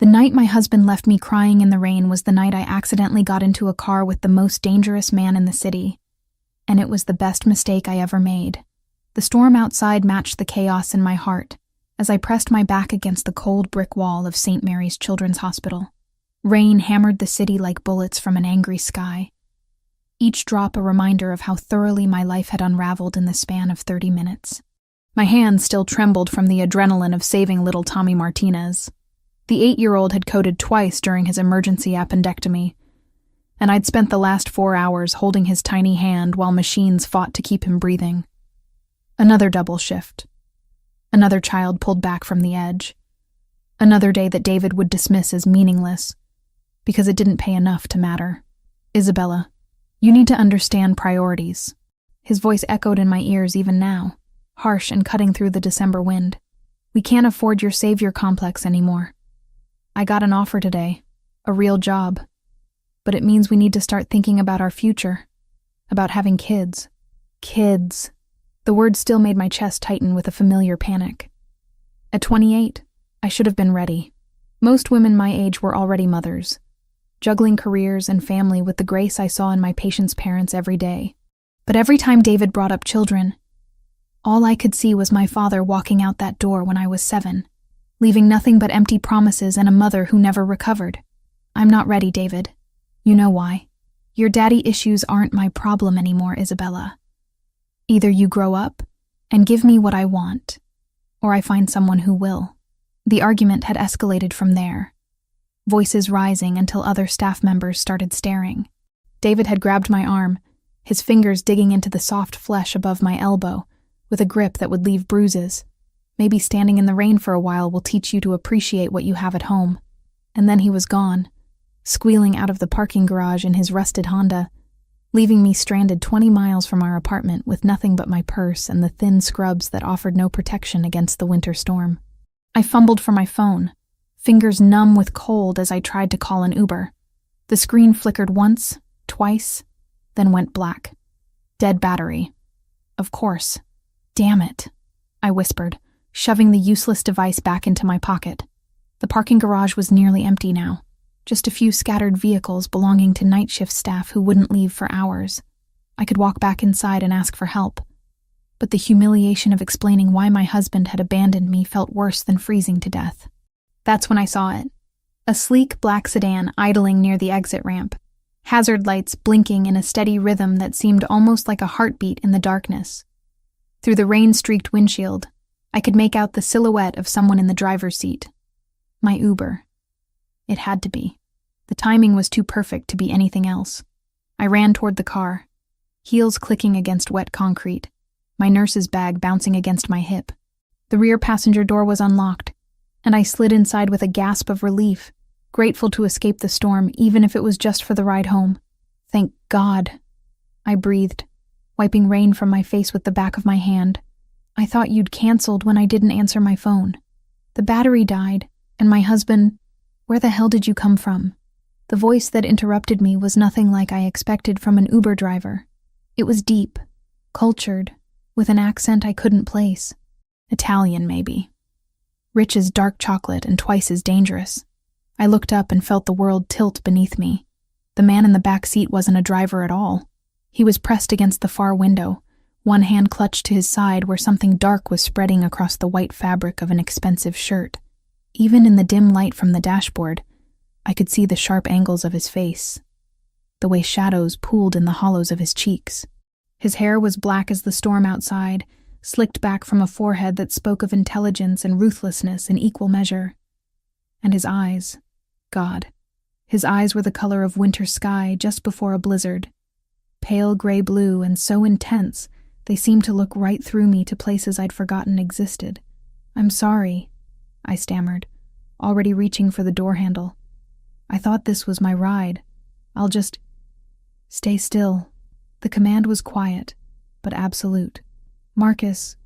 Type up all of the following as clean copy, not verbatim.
The night my husband left me crying in the rain was the night I accidentally got into a car with the most dangerous man in the city. And it was the best mistake I ever made. The storm outside matched the chaos in my heart as I pressed my back against the cold brick wall of St. Mary's Children's Hospital. Rain hammered the city like bullets from an angry sky, each drop a reminder of how thoroughly my life had unraveled in the span of 30 minutes. My hands still trembled from the adrenaline of saving little Tommy Martinez. The 8-year-old had coded twice during his emergency appendectomy, and I'd spent the last 4 hours holding his tiny hand while machines fought to keep him breathing. Another double shift. Another child pulled back from the edge. Another day that David would dismiss as meaningless, because it didn't pay enough to matter. Isabella, you need to understand priorities. His voice echoed in my ears even now, harsh and cutting through the December wind. We can't afford your savior complex anymore. I got an offer today, a real job, but it means we need to start thinking about our future, about having kids. Kids. The word still made my chest tighten with a familiar panic. At 28, I should have been ready. Most women my age were already mothers, juggling careers and family with the grace I saw in my patients' parents every day. But every time David brought up children, all I could see was my father walking out that door when I was 7, leaving nothing but empty promises and a mother who never recovered. I'm not ready, David. You know why. Your daddy issues aren't my problem anymore, Isabella. Either you grow up and give me what I want, or I find someone who will. The argument had escalated from there, voices rising until other staff members started staring. David had grabbed my arm, his fingers digging into the soft flesh above my elbow, with a grip that would leave bruises. Maybe standing in the rain for a while will teach you to appreciate what you have at home. And then he was gone, squealing out of the parking garage in his rusted Honda, leaving me stranded 20 miles from our apartment with nothing but my purse and the thin scrubs that offered no protection against the winter storm. I fumbled for my phone, fingers numb with cold as I tried to call an Uber. The screen flickered once, twice, then went black. Dead battery. Of course. Damn it, I whispered, shoving the useless device back into my pocket. The parking garage was nearly empty now. Just a few scattered vehicles belonging to night shift staff who wouldn't leave for hours. I could walk back inside and ask for help, but the humiliation of explaining why my husband had abandoned me felt worse than freezing to death. That's when I saw it. A sleek black sedan idling near the exit ramp, hazard lights blinking in a steady rhythm that seemed almost like a heartbeat in the darkness. Through the rain-streaked windshield, I could make out the silhouette of someone in the driver's seat. My Uber. It had to be. The timing was too perfect to be anything else. I ran toward the car, heels clicking against wet concrete, my nurse's bag bouncing against my hip. The rear passenger door was unlocked, and I slid inside with a gasp of relief, grateful to escape the storm even if it was just for the ride home. Thank God, I breathed, wiping rain from my face with the back of my hand. I thought you'd canceled when I didn't answer my phone. The battery died, and my husband... Where the hell did you come from? The voice that interrupted me was nothing like I expected from an Uber driver. It was deep, cultured, with an accent I couldn't place. Italian, maybe. Rich as dark chocolate and twice as dangerous. I looked up and felt the world tilt beneath me. The man in the back seat wasn't a driver at all. He was pressed against the far window, one hand clutched to his side where something dark was spreading across the white fabric of an expensive shirt. Even in the dim light from the dashboard, I could see the sharp angles of his face, the way shadows pooled in the hollows of his cheeks. His hair was black as the storm outside, slicked back from a forehead that spoke of intelligence and ruthlessness in equal measure. And his eyes, God, his eyes were the color of winter sky just before a blizzard. Pale gray blue and so intense, they seemed to look right through me to places I'd forgotten existed. I'm sorry, I stammered, already reaching for the door handle. I thought this was my ride. I'll just... Stay still. The command was quiet, but absolute. Marcus,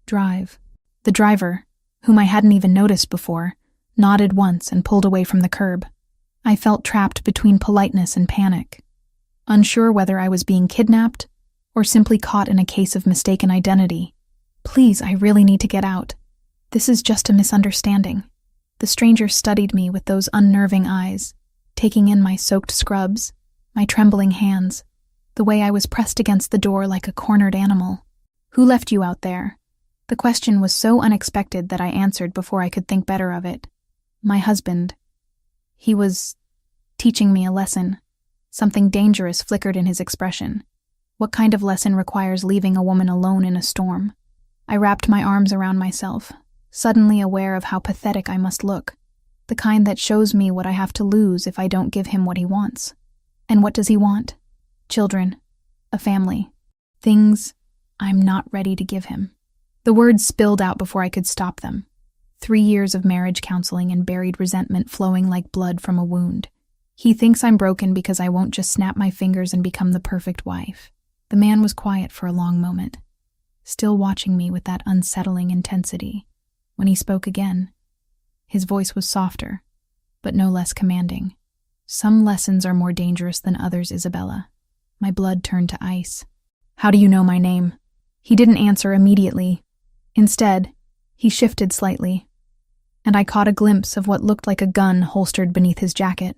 drive. The driver, whom I hadn't even noticed before, nodded once and pulled away from the curb. I felt trapped between politeness and panic, unsure whether I was being kidnapped or simply caught in a case of mistaken identity. Please, I really need to get out. This is just a misunderstanding. The stranger studied me with those unnerving eyes, taking in my soaked scrubs, my trembling hands, the way I was pressed against the door like a cornered animal. "Who left you out there?" The question was so unexpected that I answered before I could think better of it. "My husband. He was teaching me a lesson." Something dangerous flickered in his expression. What kind of lesson requires leaving a woman alone in a storm? I wrapped my arms around myself, suddenly aware of how pathetic I must look, the kind that shows me what I have to lose if I don't give him what he wants. And what does he want? Children, a family, things I'm not ready to give him. The words spilled out before I could stop them. 3 years of marriage counseling and buried resentment flowing like blood from a wound. He thinks I'm broken because I won't just snap my fingers and become the perfect wife. The man was quiet for a long moment, still watching me with that unsettling intensity. When he spoke again, his voice was softer, but no less commanding. "Some lessons are more dangerous than others, Isabella." My blood turned to ice. "How do you know my name?" He didn't answer immediately. Instead, he shifted slightly, and I caught a glimpse of what looked like a gun holstered beneath his jacket.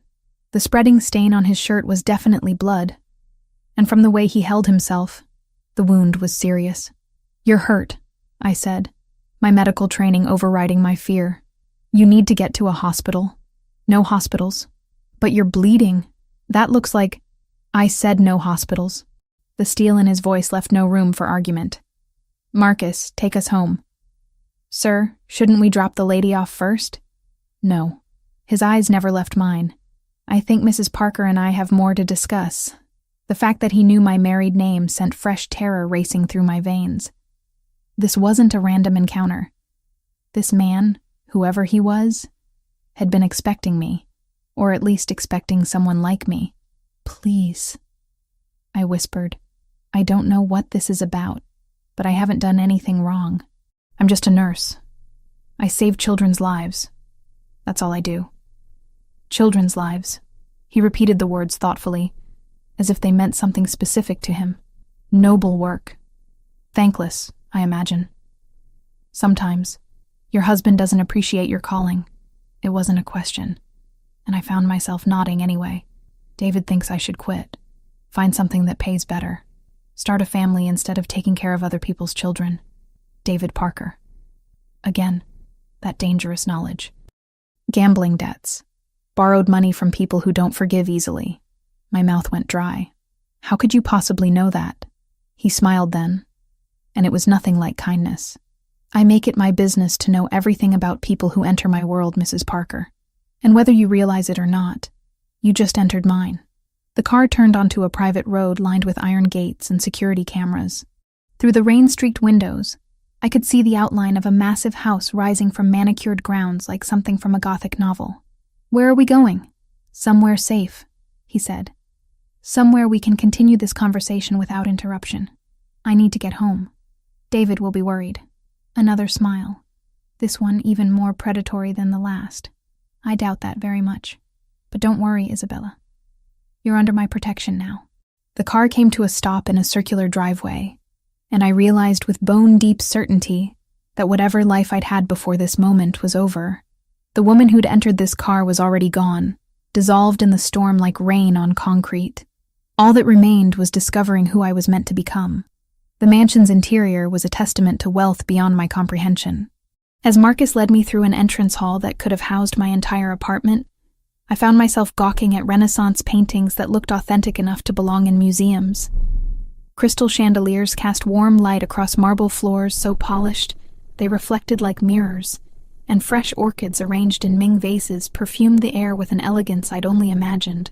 The spreading stain on his shirt was definitely blood, and from the way he held himself, the wound was serious. "You're hurt," I said, my medical training overriding my fear. "You need to get to a hospital." "No hospitals." "But you're bleeding. That looks like—" I said no hospitals. The steel in his voice left no room for argument. "Marcus, take us home." "Sir, shouldn't we drop the lady off first?" "No." His eyes never left mine. "I think Mrs. Parker and I have more to discuss." The fact that he knew my married name sent fresh terror racing through my veins. This wasn't a random encounter. This man, whoever he was, had been expecting me, or at least expecting someone like me. "Please," I whispered. "I don't know what this is about, but I haven't done anything wrong. I'm just a nurse. I save children's lives. That's all I do." "Children's lives." He repeated the words thoughtfully, as if they meant something specific to him. "Noble work. Thankless, I imagine. Sometimes. Your husband doesn't appreciate your calling." It wasn't a question, and I found myself nodding anyway. "David thinks I should quit. Find something that pays better. Start a family instead of taking care of other people's children. David Parker." Again, that dangerous knowledge. Gambling debts. Borrowed money from people who don't forgive easily. My mouth went dry. "How could you possibly know that?" He smiled then, and it was nothing like kindness. "I make it my business to know everything about people who enter my world, Mrs. Parker. And whether you realize it or not, you just entered mine." The car turned onto a private road lined with iron gates and security cameras. Through the rain-streaked windows, I could see the outline of a massive house rising from manicured grounds like something from a Gothic novel. "Where are we going?" "Somewhere safe," he said. "Somewhere we can continue this conversation without interruption. I need to get home. David will be worried." Another smile. This one even more predatory than the last. "I doubt that very much. But don't worry, Isabella. You're under my protection now." The car came to a stop in a circular driveway, and I realized with bone-deep certainty that whatever life I'd had before this moment was over. The woman who'd entered this car was already gone, dissolved in the storm like rain on concrete. All that remained was discovering who I was meant to become. The mansion's interior was a testament to wealth beyond my comprehension. As Marcus led me through an entrance hall that could have housed my entire apartment, I found myself gawking at Renaissance paintings that looked authentic enough to belong in museums. Crystal chandeliers cast warm light across marble floors so polished they reflected like mirrors, and fresh orchids arranged in Ming vases perfumed the air with an elegance I'd only imagined.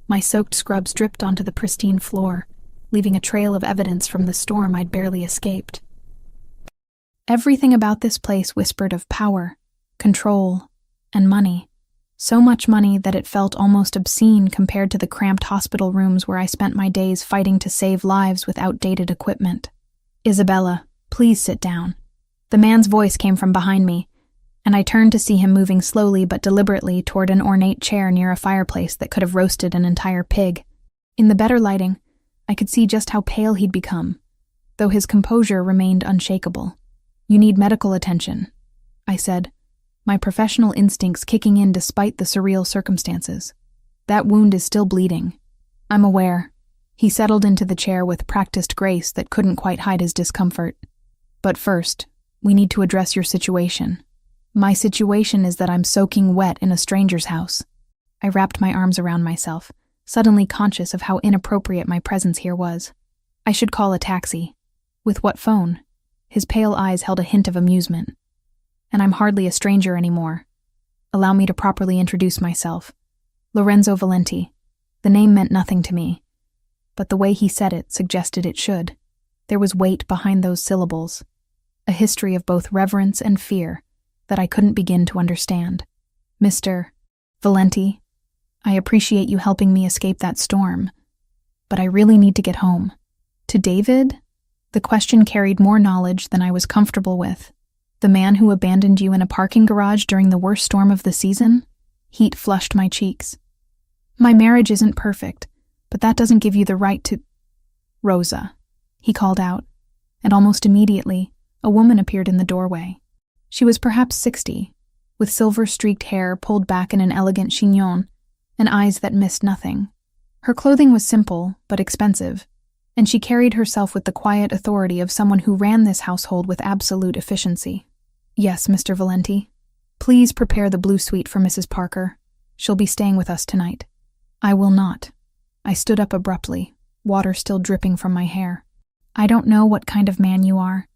My soaked scrubs dripped onto the pristine floor, leaving a trail of evidence from the storm I'd barely escaped. Everything about this place whispered of power, control, and money. So much money that it felt almost obscene compared to the cramped hospital rooms where I spent my days fighting to save lives with outdated equipment. "Isabella, please sit down." The man's voice came from behind me, and I turned to see him moving slowly but deliberately toward an ornate chair near a fireplace that could have roasted an entire pig. In the better lighting, I could see just how pale he'd become, though his composure remained unshakable. "You need medical attention," I said, my professional instincts kicking in despite the surreal circumstances. That wound is still bleeding. I'm aware. He settled into the chair with practiced grace that couldn't quite hide his discomfort. But first, we need to address your situation. My situation is that I'm soaking wet in a stranger's house. I wrapped my arms around myself, suddenly conscious of how inappropriate my presence here was. I should call a taxi. With what phone? His pale eyes held a hint of amusement. And I'm hardly a stranger anymore. Allow me to properly introduce myself. Lorenzo Valenti. The name meant nothing to me, but the way he said it suggested it should. There was weight behind those syllables, a history of both reverence and fear that I couldn't begin to understand. Mr. Valenti, I appreciate you helping me escape that storm, but I really need to get home. To David? The question carried more knowledge than I was comfortable with. The man who abandoned you in a parking garage during the worst storm of the season? Heat flushed my cheeks. My marriage isn't perfect, but that doesn't give you the right to— Rosa, he called out, and almost immediately, a woman appeared in the doorway. She was perhaps 60, with silver-streaked hair pulled back in an elegant chignon, and eyes that missed nothing. Her clothing was simple, but expensive, and she carried herself with the quiet authority of someone who ran this household with absolute efficiency. Yes, Mr. Valenti. Please prepare the blue suite for Mrs. Parker. She'll be staying with us tonight. I will not. I stood up abruptly, water still dripping from my hair. I don't know what kind of man you are,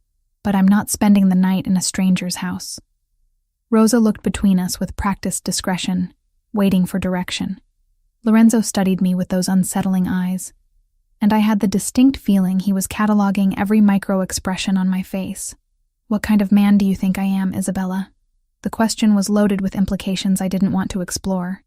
but I'm not spending the night in a stranger's house. Rosa looked between us with practiced discretion, waiting for direction. Lorenzo studied me with those unsettling eyes, and I had the distinct feeling he was cataloging every micro-expression on my face. What kind of man do you think I am, Isabella? The question was loaded with implications I didn't want to explore.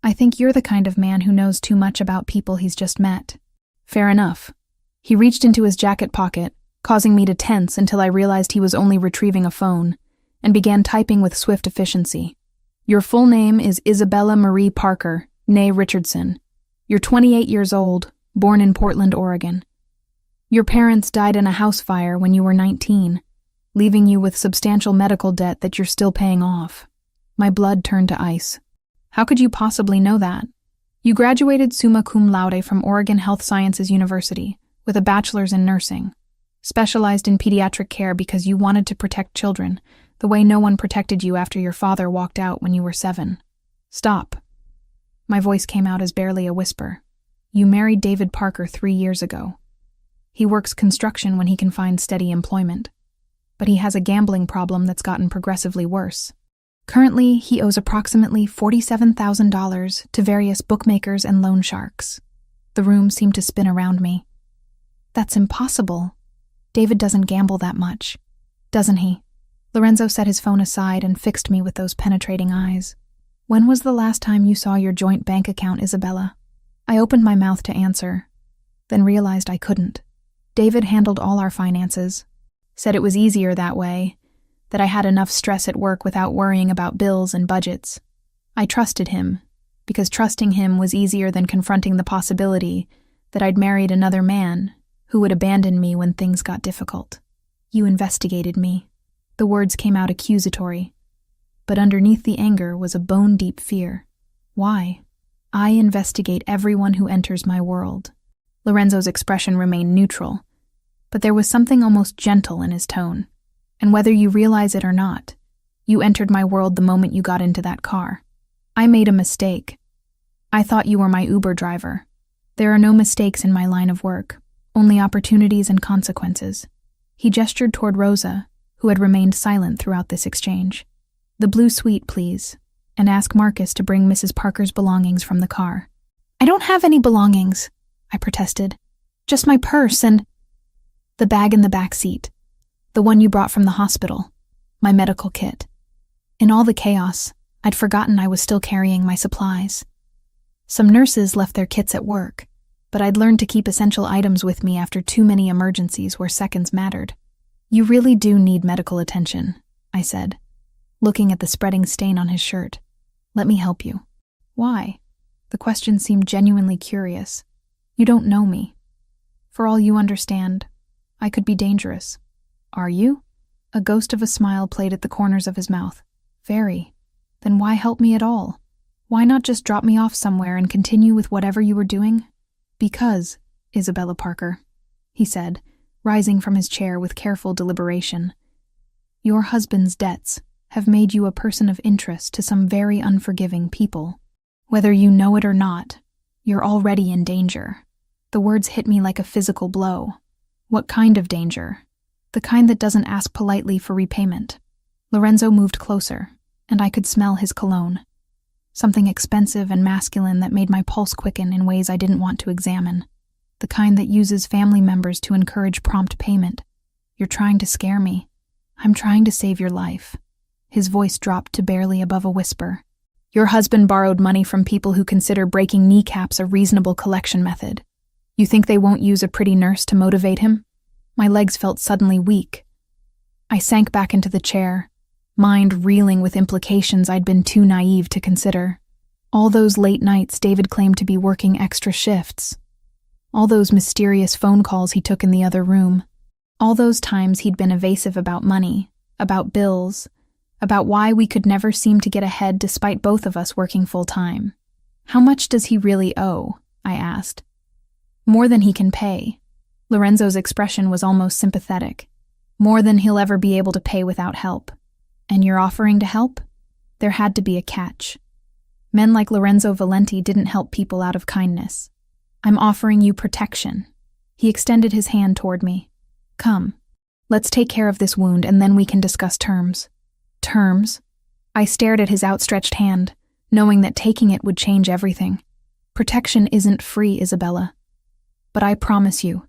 I think you're the kind of man who knows too much about people he's just met. Fair enough. He reached into his jacket pocket, causing me to tense until I realized he was only retrieving a phone, and began typing with swift efficiency. Your full name is Isabella Marie Parker, née Richardson. You're 28 years old, born in Portland, Oregon. Your parents died in a house fire when you were 19, leaving you with substantial medical debt that you're still paying off. My blood turned to ice. How could you possibly know that? You graduated summa cum laude from Oregon Health Sciences University with a bachelor's in nursing, specialized in pediatric care because you wanted to protect children, the way no one protected you after your father walked out when you were 7. Stop. My voice came out as barely a whisper. You married David Parker 3 years ago. He works construction when he can find steady employment, but he has a gambling problem that's gotten progressively worse. Currently, he owes approximately $47,000 to various bookmakers and loan sharks. The room seemed to spin around me. That's impossible. David doesn't gamble that much, doesn't he? Lorenzo set his phone aside and fixed me with those penetrating eyes. When was the last time you saw your joint bank account, Isabella? I opened my mouth to answer, then realized I couldn't. David handled all our finances, said it was easier that way, that I had enough stress at work without worrying about bills and budgets. I trusted him, because trusting him was easier than confronting the possibility that I'd married another man who would abandon me when things got difficult. You investigated me. The words came out accusatory, but underneath the anger was a bone-deep fear. Why? I investigate everyone who enters my world. Lorenzo's expression remained neutral, but there was something almost gentle in his tone. And whether you realize it or not, you entered my world the moment you got into that car. I made a mistake. I thought you were my Uber driver. There are no mistakes in my line of work, only opportunities and consequences. He gestured toward Rosa, who had remained silent throughout this exchange. The blue suite, please, and ask Marcus to bring Mrs. Parker's belongings from the car. I don't have any belongings, I protested. Just my purse and the bag in the back seat. The one you brought from the hospital, my medical kit. In all the chaos, I'd forgotten I was still carrying my supplies. Some nurses left their kits at work, but I'd learned to keep essential items with me after too many emergencies where seconds mattered. You really do need medical attention, I said, looking at the spreading stain on his shirt. Let me help you. Why? The question seemed genuinely curious. You don't know me. For all you understand, I could be dangerous. Are you? A ghost of a smile played at the corners of his mouth. Very. Then why help me at all? Why not just drop me off somewhere and continue with whatever you were doing? Because, Isabella Parker, he said, rising from his chair with careful deliberation, your husband's debts have made you a person of interest to some very unforgiving people. Whether you know it or not, you're already in danger. The words hit me like a physical blow. What kind of danger? The kind that doesn't ask politely for repayment. Lorenzo moved closer, and I could smell his cologne. Something expensive and masculine that made my pulse quicken in ways I didn't want to examine. The kind that uses family members to encourage prompt payment. You're trying to scare me. I'm trying to save your life. His voice dropped to barely above a whisper. Your husband borrowed money from people who consider breaking kneecaps a reasonable collection method. You think they won't use a pretty nurse to motivate him? My legs felt suddenly weak. I sank back into the chair, mind reeling with implications I'd been too naive to consider. All those late nights David claimed to be working extra shifts. All those mysterious phone calls he took in the other room. All those times he'd been evasive about money, about bills, about why we could never seem to get ahead despite both of us working full-time. How much does he really owe? I asked. More than he can pay. Lorenzo's expression was almost sympathetic. More than he'll ever be able to pay without help. And you're offering to help? There had to be a catch. Men like Lorenzo Valenti didn't help people out of kindness. I'm offering you protection. He extended his hand toward me. Come, let's take care of this wound and then we can discuss terms. Terms? I stared at his outstretched hand, knowing that taking it would change everything. Protection isn't free, Isabella. But I promise you,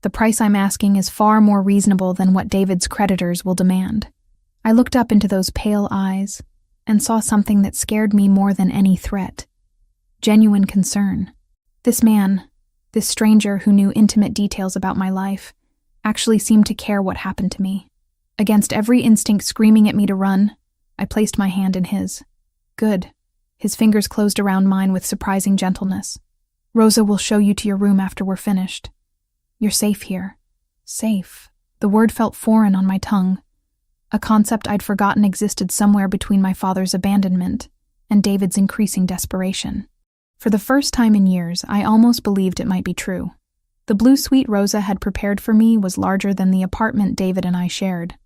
the price I'm asking is far more reasonable than what David's creditors will demand. I looked up into those pale eyes and saw something that scared me more than any threat. Genuine concern. This man, this stranger who knew intimate details about my life, actually seemed to care what happened to me. Against every instinct screaming at me to run, I placed my hand in his. Good. His fingers closed around mine with surprising gentleness. Rosa will show you to your room after we're finished. You're safe here. Safe. The word felt foreign on my tongue. A concept I'd forgotten existed somewhere between my father's abandonment and David's increasing desperation. For the first time in years, I almost believed it might be true. The blue suite Rosa had prepared for me was larger than the apartment David and I shared.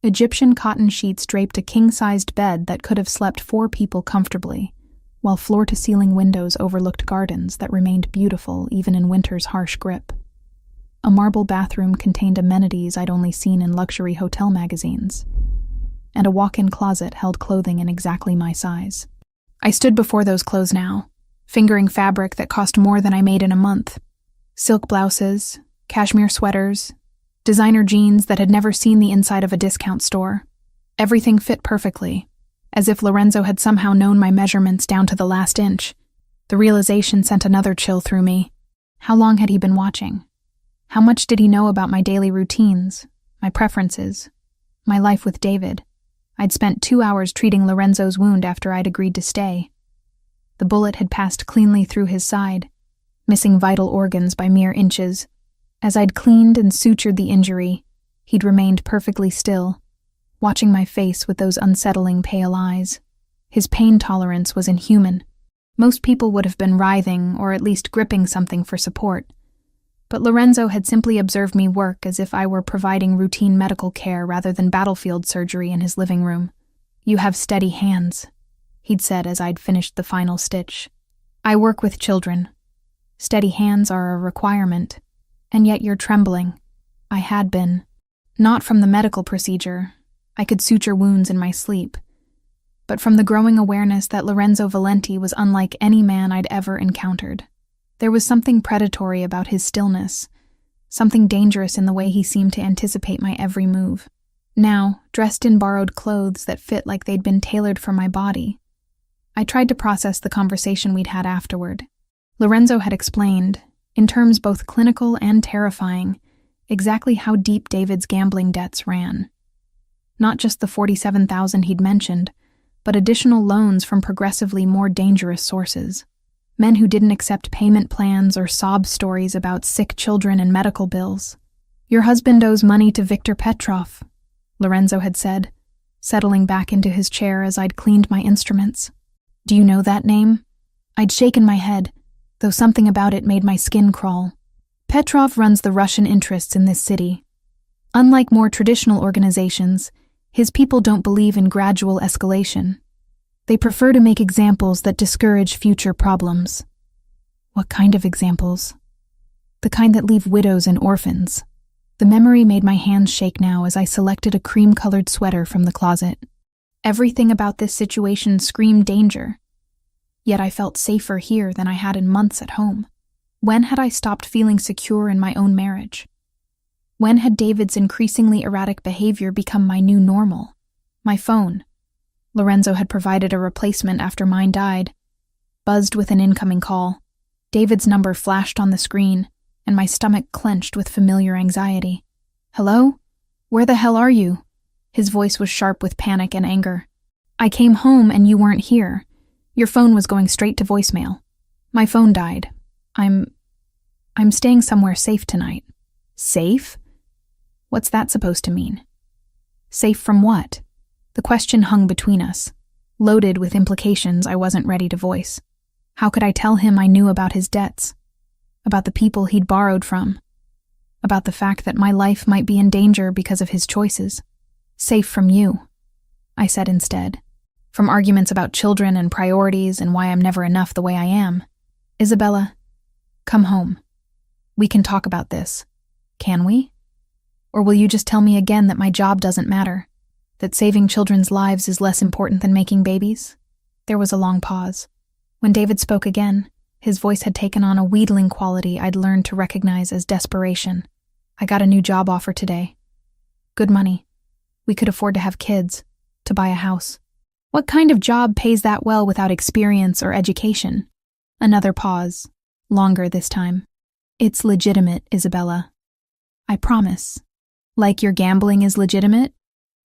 Egyptian cotton sheets draped a king-sized bed that could have slept 4 people comfortably, while floor-to-ceiling windows overlooked gardens that remained beautiful even in winter's harsh grip. A marble bathroom contained amenities I'd only seen in luxury hotel magazines, and a walk-in closet held clothing in exactly my size. I stood before those clothes now, fingering fabric that cost more than I made in a month. Silk blouses, cashmere sweaters, designer jeans that had never seen the inside of a discount store. Everything fit perfectly, as if Lorenzo had somehow known my measurements down to the last inch. The realization sent another chill through me. How long had he been watching? How much did he know about my daily routines, my preferences, my life with David? I'd spent 2 hours treating Lorenzo's wound after I'd agreed to stay. The bullet had passed cleanly through his side, missing vital organs by mere inches. As I'd cleaned and sutured the injury, he'd remained perfectly still, watching my face with those unsettling pale eyes. His pain tolerance was inhuman. Most people would have been writhing or at least gripping something for support. But Lorenzo had simply observed me work as if I were providing routine medical care rather than battlefield surgery in his living room. You have steady hands, he'd said as I'd finished the final stitch. I work with children. Steady hands are a requirement. And yet you're trembling. I had been. Not from the medical procedure. I could suture wounds in my sleep. But from the growing awareness that Lorenzo Valenti was unlike any man I'd ever encountered. There was something predatory about his stillness, something dangerous in the way he seemed to anticipate my every move. Now, dressed in borrowed clothes that fit like they'd been tailored for my body, I tried to process the conversation we'd had afterward. Lorenzo had explained, in terms both clinical and terrifying, exactly how deep David's gambling debts ran. Not just the $47,000 he'd mentioned, but additional loans from progressively more dangerous sources. Men who didn't accept payment plans or sob stories about sick children and medical bills. Your husband owes money to Viktor Petrov, Lorenzo had said, settling back into his chair as I'd cleaned my instruments. Do you know that name? I'd shaken my head, though something about it made my skin crawl. Petrov runs the Russian interests in this city. Unlike more traditional organizations, his people don't believe in gradual escalation. They prefer to make examples that discourage future problems. What kind of examples? The kind that leave widows and orphans. The memory made my hands shake now as I selected a cream-colored sweater from the closet. Everything about this situation screamed danger. Yet I felt safer here than I had in months at home. When had I stopped feeling secure in my own marriage? When had David's increasingly erratic behavior become my new normal? My phone. Lorenzo had provided a replacement after mine died. Buzzed with an incoming call. David's number flashed on the screen, and my stomach clenched with familiar anxiety. Hello? Where the hell are you? His voice was sharp with panic and anger. I came home and you weren't here. Your phone was going straight to voicemail. My phone died. I'm staying somewhere safe tonight. Safe? What's that supposed to mean? Safe from what? The question hung between us, loaded with implications I wasn't ready to voice. How could I tell him I knew about his debts? About the people he'd borrowed from? About the fact that my life might be in danger because of his choices? Safe from you, I said instead. From arguments about children and priorities and why I'm never enough the way I am. Isabella, come home. We can talk about this. Can we? Or will you just tell me again that my job doesn't matter? That saving children's lives is less important than making babies? There was a long pause. When David spoke again, his voice had taken on a wheedling quality I'd learned to recognize as desperation. I got a new job offer today. Good money. We could afford to have kids, to buy a house. What kind of job pays that well without experience or education? Another pause, longer this time. It's legitimate, Isabella. I promise. Like your gambling is legitimate?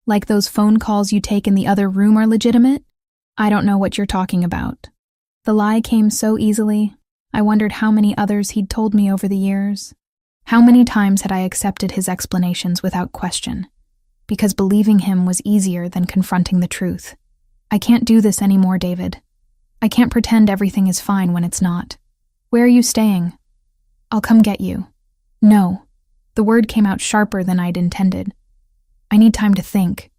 Like those phone calls you take in the other room are legitimate? I don't know what you're talking about. The lie came so easily, I wondered how many others he'd told me over the years. How many times had I accepted his explanations without question? Because believing him was easier than confronting the truth. I can't do this anymore, David. I can't pretend everything is fine when it's not. Where are you staying? I'll come get you. No. The word came out sharper than I'd intended. I need time to think.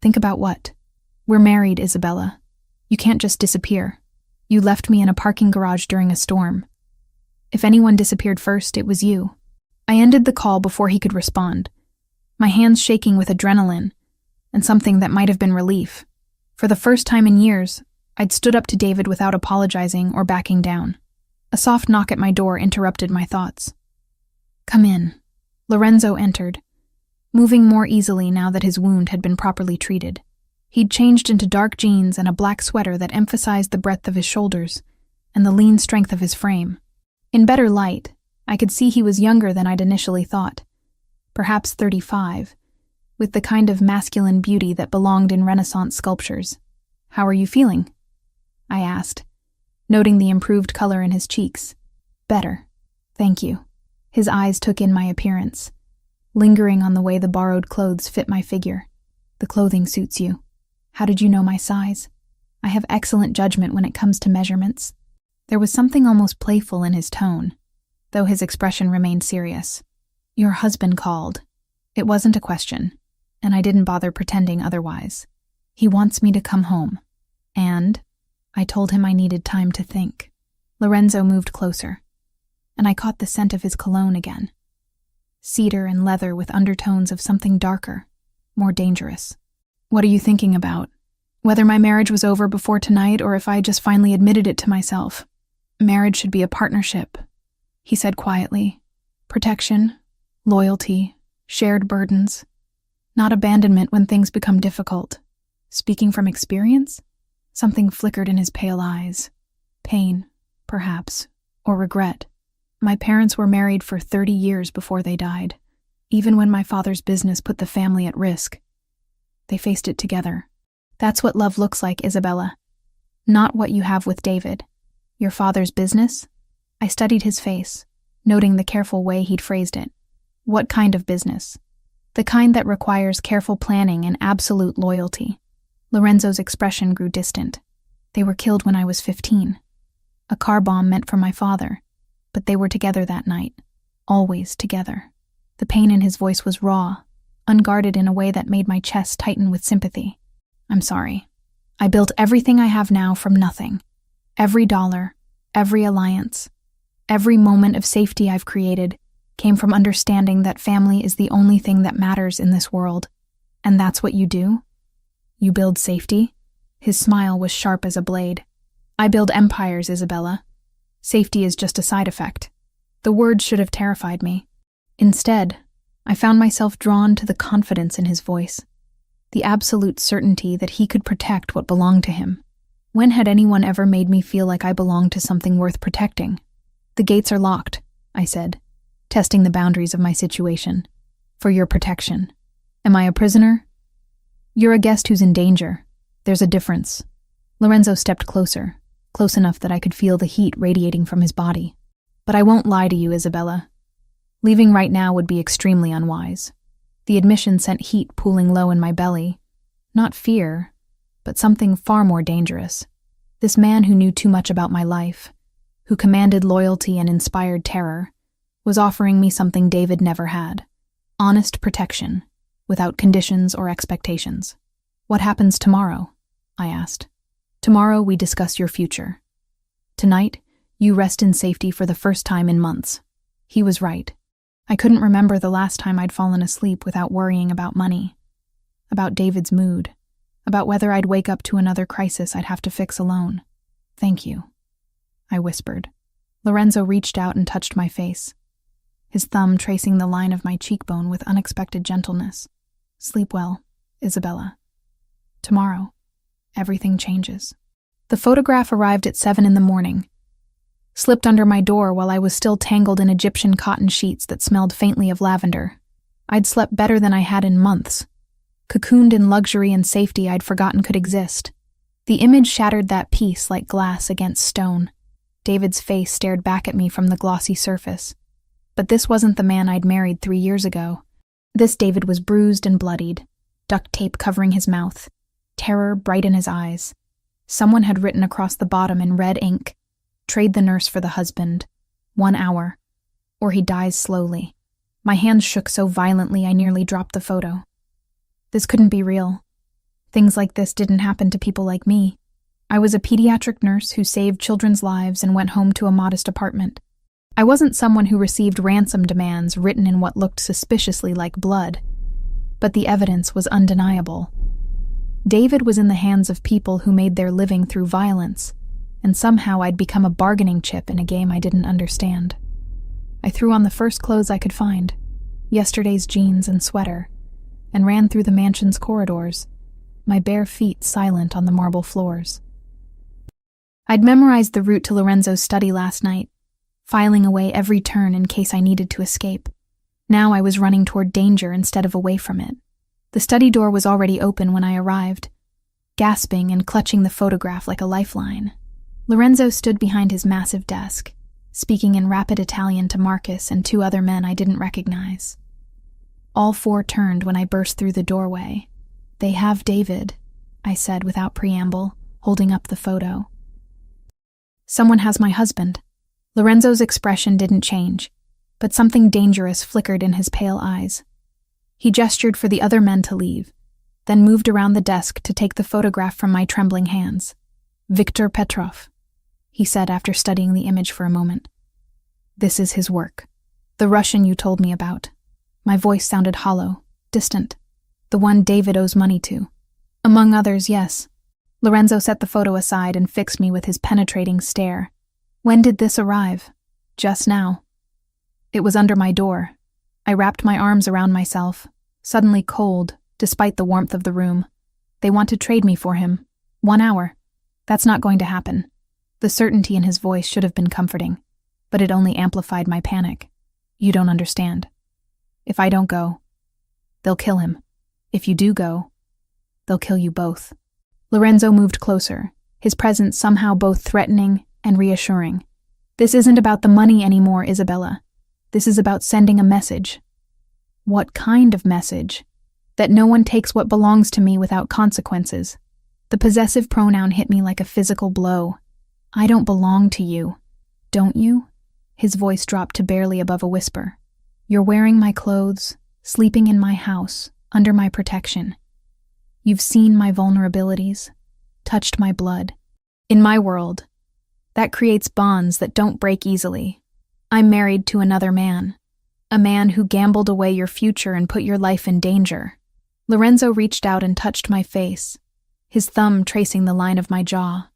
Think about what? We're married, Isabella. You can't just disappear. You left me in a parking garage during a storm. If anyone disappeared first, it was you. I ended the call before he could respond, my hands shaking with adrenaline and something that might have been relief. For the first time in years, I'd stood up to David without apologizing or backing down. A soft knock at my door interrupted my thoughts. Come in. Lorenzo entered, moving more easily now that his wound had been properly treated. He'd changed into dark jeans and a black sweater that emphasized the breadth of his shoulders and the lean strength of his frame. In better light, I could see he was younger than I'd initially thought, perhaps 35, with the kind of masculine beauty that belonged in Renaissance sculptures. How are you feeling? I asked, noting the improved color in his cheeks. Better, thank you. His eyes took in my appearance, lingering on the way the borrowed clothes fit my figure. The clothing suits you. How did you know my size? I have excellent judgment when it comes to measurements. There was something almost playful in his tone, though his expression remained serious. Your husband called. It wasn't a question, and I didn't bother pretending otherwise. He wants me to come home. And I told him I needed time to think. Lorenzo moved closer, and I caught the scent of his cologne again. Cedar and leather with undertones of something darker, more dangerous. What are you thinking about? Whether my marriage was over before tonight or if I just finally admitted it to myself. Marriage should be a partnership, he said quietly. Protection, loyalty, shared burdens. Not abandonment when things become difficult. Speaking from experience? Something flickered in his pale eyes. Pain, perhaps, or regret. My parents were married for 30 years before they died, even when my father's business put the family at risk. They faced it together. That's what love looks like, Isabella. Not what you have with David. Your father's business? I studied his face, noting the careful way he'd phrased it. What kind of business? The kind that requires careful planning and absolute loyalty. Lorenzo's expression grew distant. They were killed when I was 15. A car bomb meant for my father, but they were together that night. Always together. The pain in his voice was raw, unguarded in a way that made my chest tighten with sympathy. I'm sorry. I built everything I have now from nothing. Every dollar, every alliance, every moment of safety I've created came from understanding that family is the only thing that matters in this world. And that's what you do? You build safety? His smile was sharp as a blade. I build empires, Isabella. Safety is just a side effect. The words should have terrified me. Instead, I found myself drawn to the confidence in his voice, the absolute certainty that he could protect what belonged to him. When had anyone ever made me feel like I belonged to something worth protecting? The gates are locked, I said, testing the boundaries of my situation. For your protection. Am I a prisoner? You're a guest who's in danger. There's a difference. Lorenzo stepped closer, close enough that I could feel the heat radiating from his body. But I won't lie to you, Isabella. Leaving right now would be extremely unwise. The admission sent heat pooling low in my belly. Not fear, but something far more dangerous. This man who knew too much about my life, who commanded loyalty and inspired terror, was offering me something David never had. Honest protection, without conditions or expectations. What happens tomorrow? I asked. Tomorrow we discuss your future. Tonight, you rest in safety for the first time in months. He was right. I couldn't remember the last time I'd fallen asleep without worrying about money, about David's mood, about whether I'd wake up to another crisis I'd have to fix alone. Thank you, I whispered. Lorenzo reached out and touched my face, his thumb tracing the line of my cheekbone with unexpected gentleness. Sleep well, Isabella. Tomorrow, everything changes. The photograph arrived at 7 a.m, slipped under my door while I was still tangled in Egyptian cotton sheets that smelled faintly of lavender. I'd slept better than I had in months, cocooned in luxury and safety I'd forgotten could exist. The image shattered that peace like glass against stone. David's face stared back at me from the glossy surface. But this wasn't the man I'd married 3 years ago. This David was bruised and bloodied, duct tape covering his mouth, terror bright in his eyes. Someone had written across the bottom in red ink, "Trade the nurse for the husband. 1 hour, or he dies slowly." My hands shook so violently I nearly dropped the photo. This couldn't be real. Things like this didn't happen to people like me. I was a pediatric nurse who saved children's lives and went home to a modest apartment. I wasn't someone who received ransom demands written in what looked suspiciously like blood. But the evidence was undeniable. David was in the hands of people who made their living through violence, and somehow I'd become a bargaining chip in a game I didn't understand. I threw on the first clothes I could find, yesterday's jeans and sweater, and ran through the mansion's corridors, my bare feet silent on the marble floors. I'd memorized the route to Lorenzo's study last night, filing away every turn in case I needed to escape. Now I was running toward danger instead of away from it. The study door was already open when I arrived, gasping and clutching the photograph like a lifeline. Lorenzo stood behind his massive desk, speaking in rapid Italian to Marcus and 2 other men I didn't recognize. All 4 turned when I burst through the doorway. "They have David," I said without preamble, holding up the photo. "Someone has my husband." Lorenzo's expression didn't change, but something dangerous flickered in his pale eyes. He gestured for the other men to leave, then moved around the desk to take the photograph from my trembling hands. "Viktor Petrov," he said after studying the image for a moment. "This is his work. The Russian you told me about." My voice sounded hollow, distant. "The one David owes money to." "Among others, yes." Lorenzo set the photo aside and fixed me with his penetrating stare. "When did this arrive?" "Just now." It was under my door. I wrapped my arms around myself, suddenly cold, despite the warmth of the room. "They want to trade me for him. 1 hour. That's not going to happen." The certainty in his voice should have been comforting, but it only amplified my panic. "You don't understand. If I don't go, they'll kill him. If you do go, they'll kill you both." Lorenzo moved closer, his presence somehow both threatening and reassuring. "This isn't about the money anymore, Isabella. This is about sending a message. What kind of message? That no one takes what belongs to me without consequences. The possessive pronoun hit me like a physical blow. I don't belong to you. Don't you? His voice dropped to barely above a whisper. You're wearing my clothes, sleeping in my house, under my protection. You've seen my vulnerabilities, touched my blood. In my world, that creates bonds that don't break easily. I'm married to another man, a man who gambled away your future and put your life in danger. Lorenzo reached out and touched my face, his thumb tracing the line of my jaw.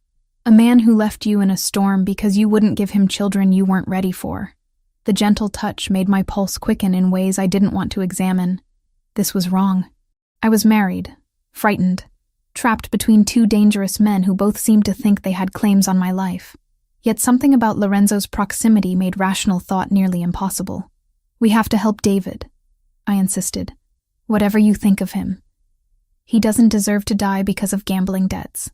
A man who left you in a storm because you wouldn't give him children you weren't ready for. The gentle touch made my pulse quicken in ways I didn't want to examine. This was wrong. I was married, frightened, trapped between two dangerous men who both seemed to think they had claims on my life. Yet something about Lorenzo's proximity made rational thought nearly impossible. We have to help David, I insisted. Whatever you think of him. He doesn't deserve to die because of gambling debts.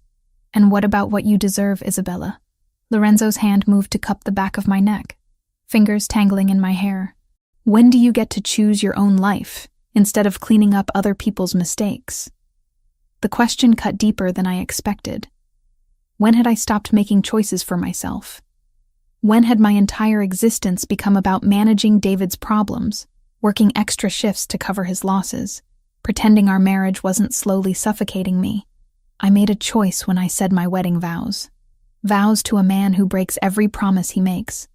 And what about what you deserve, Isabella? Lorenzo's hand moved to cup the back of my neck, fingers tangling in my hair. When do you get to choose your own life, instead of cleaning up other people's mistakes? The question cut deeper than I expected. When had I stopped making choices for myself? When had my entire existence become about managing David's problems, working extra shifts to cover his losses, pretending our marriage wasn't slowly suffocating me? I made a choice when I said my wedding vows. Vows to a man who breaks every promise he makes.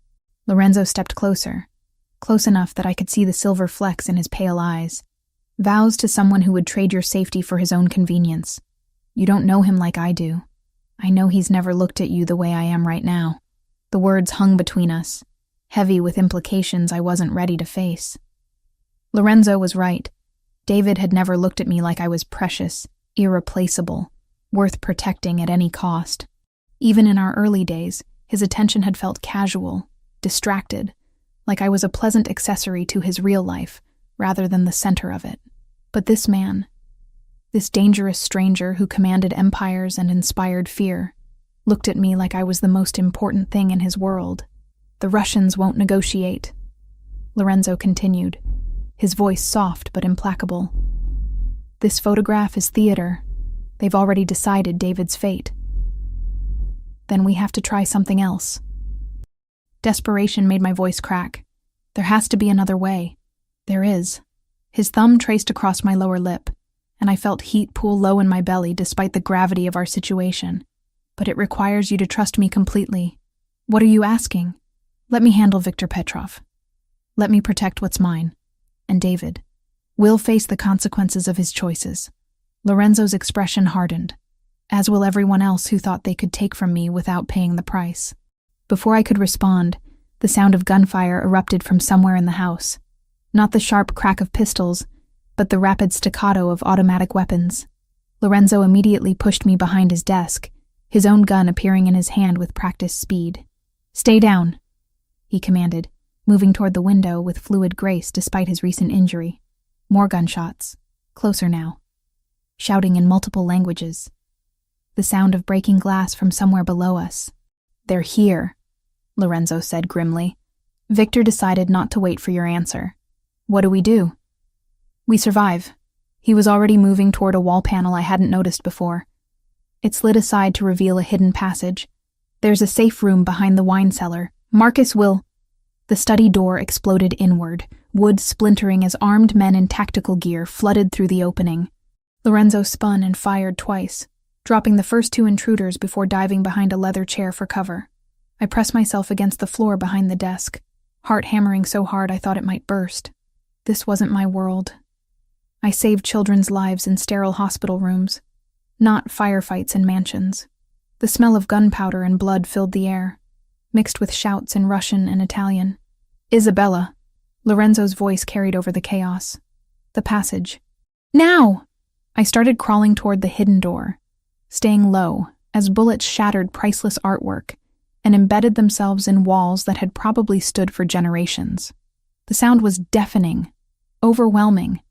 Lorenzo stepped closer, close enough that I could see the silver flecks in his pale eyes. Vows to someone who would trade your safety for his own convenience. You don't know him like I do. I know he's never looked at you the way I am right now. The words hung between us, heavy with implications I wasn't ready to face. Lorenzo was right. David had never looked at me like I was precious, irreplaceable, worth protecting at any cost. Even in our early days, his attention had felt casual, distracted, like I was a pleasant accessory to his real life, rather than the center of it. But this man, this dangerous stranger who commanded empires and inspired fear, looked at me like I was the most important thing in his world. The Russians won't negotiate, Lorenzo continued, his voice soft but implacable. This photograph is theater. They've already decided David's fate. Then we have to try something else. Desperation made my voice crack. There has to be another way. There is. His thumb traced across my lower lip, and I felt heat pool low in my belly despite the gravity of our situation. But it requires you to trust me completely. What are you asking? Let me handle Viktor Petrov. Let me protect what's mine. And David will face the consequences of his choices. Lorenzo's expression hardened, as will everyone else who thought they could take from me without paying the price. Before I could respond, the sound of gunfire erupted from somewhere in the house. Not the sharp crack of pistols, but the rapid staccato of automatic weapons. Lorenzo immediately pushed me behind his desk, his own gun appearing in his hand with practiced speed. Stay down, he commanded, moving toward the window with fluid grace despite his recent injury. More gunshots, closer now, shouting in multiple languages. The sound of breaking glass from somewhere below us. They're here, Lorenzo said grimly. Victor decided not to wait for your answer. What do we do? We survive. He was already moving toward a wall panel I hadn't noticed before. It slid aside to reveal a hidden passage. There's a safe room behind the wine cellar. Marcus will... The study door exploded inward, wood splintering as armed men in tactical gear flooded through the opening. Lorenzo spun and fired twice, dropping the first two intruders before diving behind a leather chair for cover. I pressed myself against the floor behind the desk, heart hammering so hard I thought it might burst. This wasn't my world. I saved children's lives in sterile hospital rooms, not firefights in mansions. The smell of gunpowder and blood filled the air, mixed with shouts in Russian and Italian. Isabella, Lorenzo's voice carried over the chaos. The passage. Now! I started crawling toward the hidden door, staying low as bullets shattered priceless artwork and embedded themselves in walls that had probably stood for generations. The sound was deafening, overwhelming,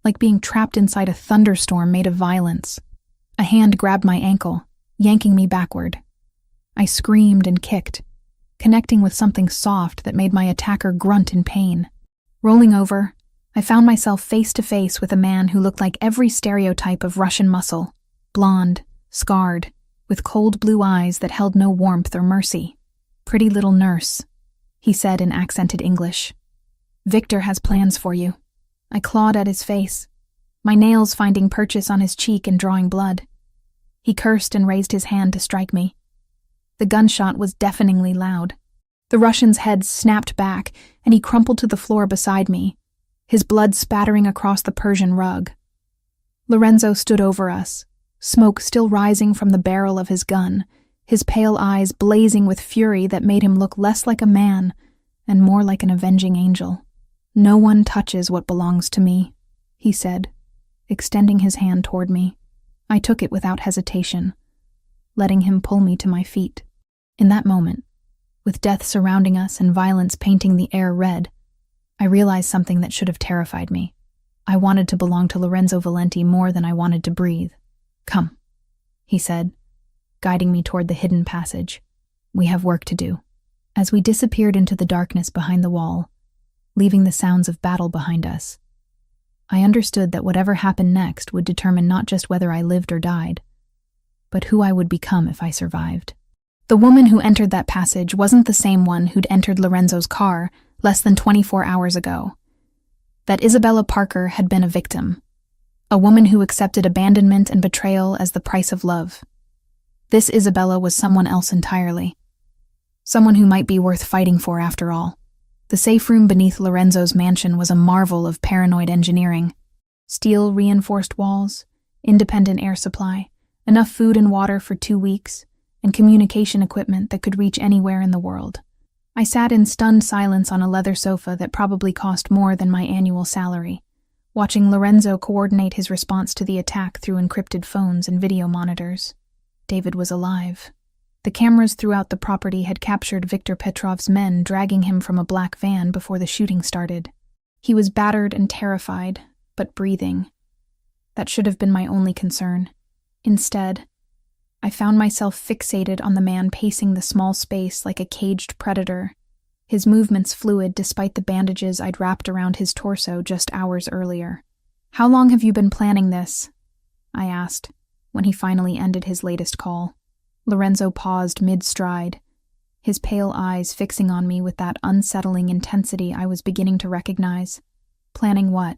like being trapped inside a thunderstorm made of violence. A hand grabbed my ankle, yanking me backward. I screamed and kicked, connecting with something soft that made my attacker grunt in pain. Rolling over, I found myself face to face with a man who looked like every stereotype of Russian muscle, blonde, scarred, with cold blue eyes that held no warmth or mercy. "Pretty little nurse," he said in accented English. "Victor has plans for you." I clawed at his face, my nails finding purchase on his cheek and drawing blood. He cursed and raised his hand to strike me. The gunshot was deafeningly loud. The Russian's head snapped back, and he crumpled to the floor beside me, his blood spattering across the Persian rug. Lorenzo stood over us, smoke still rising from the barrel of his gun, his pale eyes blazing with fury that made him look less like a man and more like an avenging angel. "No one touches what belongs to me," he said, extending his hand toward me. I took it without hesitation, letting him pull me to my feet. In that moment, with death surrounding us and violence painting the air red, I realized something that should have terrified me. I wanted to belong to Lorenzo Valenti more than I wanted to breathe. "Come," he said, guiding me toward the hidden passage. "We have work to do." As we disappeared into the darkness behind the wall, leaving the sounds of battle behind us, I understood that whatever happened next would determine not just whether I lived or died, but who I would become if I survived. The woman who entered that passage wasn't the same one who'd entered Lorenzo's car less than 24 hours ago. That Isabella Parker had been a victim, a woman who accepted abandonment and betrayal as the price of love. This Isabella was someone else entirely, someone who might be worth fighting for after all. The safe room beneath Lorenzo's mansion was a marvel of paranoid engineering. Steel-reinforced walls, independent air supply, enough food and water for 2 weeks, and communication equipment that could reach anywhere in the world. I sat in stunned silence on a leather sofa that probably cost more than my annual salary, watching Lorenzo coordinate his response to the attack through encrypted phones and video monitors. David was alive. The cameras throughout the property had captured Viktor Petrov's men dragging him from a black van before the shooting started. He was battered and terrified, but breathing. That should have been my only concern. Instead, I found myself fixated on the man pacing the small space like a caged predator, his movements fluid despite the bandages I'd wrapped around his torso just hours earlier. "How long have you been planning this?" I asked, when he finally ended his latest call. Lorenzo paused mid-stride, his pale eyes fixing on me with that unsettling intensity I was beginning to recognize. "Planning what?"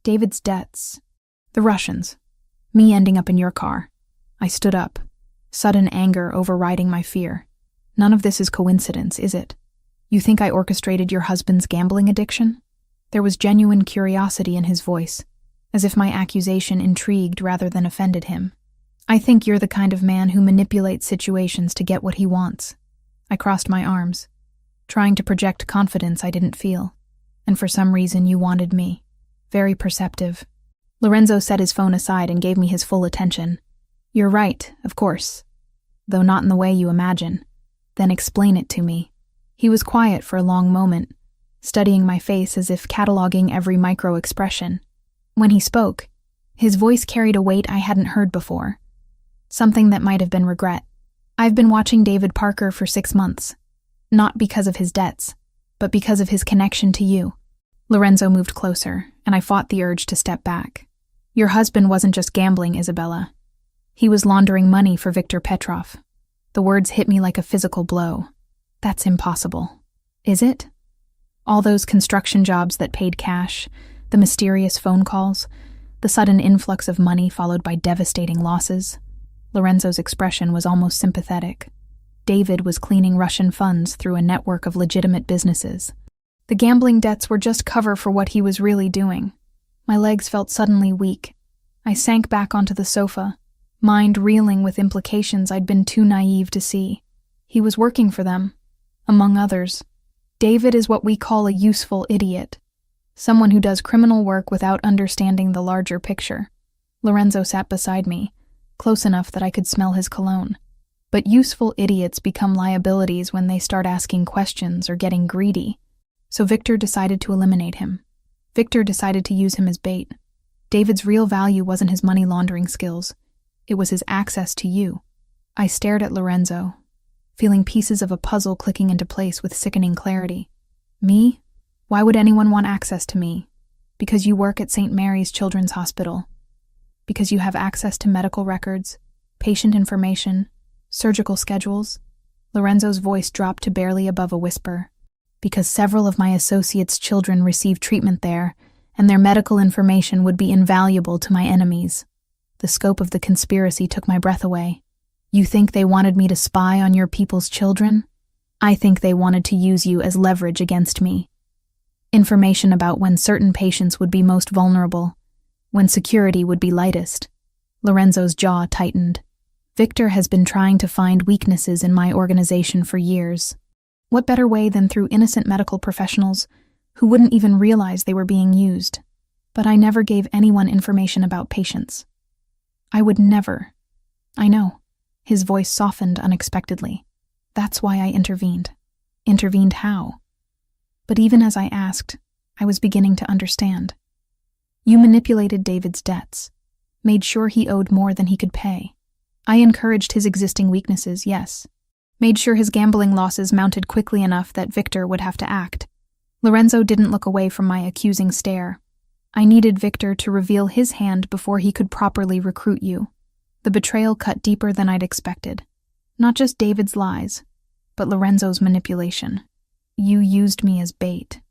"David's debts. The Russians. Me ending up in your car." I stood up, sudden anger overriding my fear. "None of this is coincidence, is it? You think I orchestrated your husband's gambling addiction?" There was genuine curiosity in his voice, as if my accusation intrigued rather than offended him. "I think you're the kind of man who manipulates situations to get what he wants." I crossed my arms, trying to project confidence I didn't feel. "And for some reason you wanted me." Very perceptive. Lorenzo set his phone aside and gave me his full attention. "You're right, of course, though not in the way you imagine. Then explain it to me." He was quiet for a long moment, studying my face as if cataloging every micro-expression. When he spoke, his voice carried a weight I hadn't heard before, something that might have been regret. "I've been watching David Parker for 6 months, not because of his debts, but because of his connection to you." Lorenzo moved closer, and I fought the urge to step back. "Your husband wasn't just gambling, Isabella. He was laundering money for Viktor Petrov." The words hit me like a physical blow. "That's impossible." "Is it? All those construction jobs that paid cash, the mysterious phone calls, the sudden influx of money followed by devastating losses." Lorenzo's expression was almost sympathetic. David was cleaning Russian funds through a network of legitimate businesses. The gambling debts were just cover for what he was really doing. My legs felt suddenly weak. I sank back onto the sofa, mind reeling with implications I'd been too naive to see. He was working for them, among others. David is what we call a useful idiot, someone who does criminal work without understanding the larger picture. Lorenzo sat beside me, close enough that I could smell his cologne. But useful idiots become liabilities when they start asking questions or getting greedy. So Victor decided to eliminate him. Victor decided to use him as bait. David's real value wasn't his money laundering skills. It was his access to you. I stared at Lorenzo, feeling pieces of a puzzle clicking into place with sickening clarity. Me? Why would anyone want access to me? Because you work at St. Mary's Children's Hospital. Because you have access to medical records, patient information, surgical schedules. Lorenzo's voice dropped to barely above a whisper. Because several of my associates' children receive treatment there, and their medical information would be invaluable to my enemies. The scope of the conspiracy took my breath away. You think they wanted me to spy on your people's children? I think they wanted to use you as leverage against me. Information about when certain patients would be most vulnerable, when security would be lightest. Lorenzo's jaw tightened. Victor has been trying to find weaknesses in my organization for years. What better way than through innocent medical professionals who wouldn't even realize they were being used? But I never gave anyone information about patients. I would never. I know. His voice softened unexpectedly. That's why I intervened. Intervened how? But even as I asked, I was beginning to understand. You manipulated David's debts, made sure he owed more than he could pay. I encouraged his existing weaknesses, yes. Made sure his gambling losses mounted quickly enough that Victor would have to act. Lorenzo didn't look away from my accusing stare. I needed Victor to reveal his hand before he could properly recruit you. The betrayal cut deeper than I'd expected. Not just David's lies, but Lorenzo's manipulation. You used me as bait.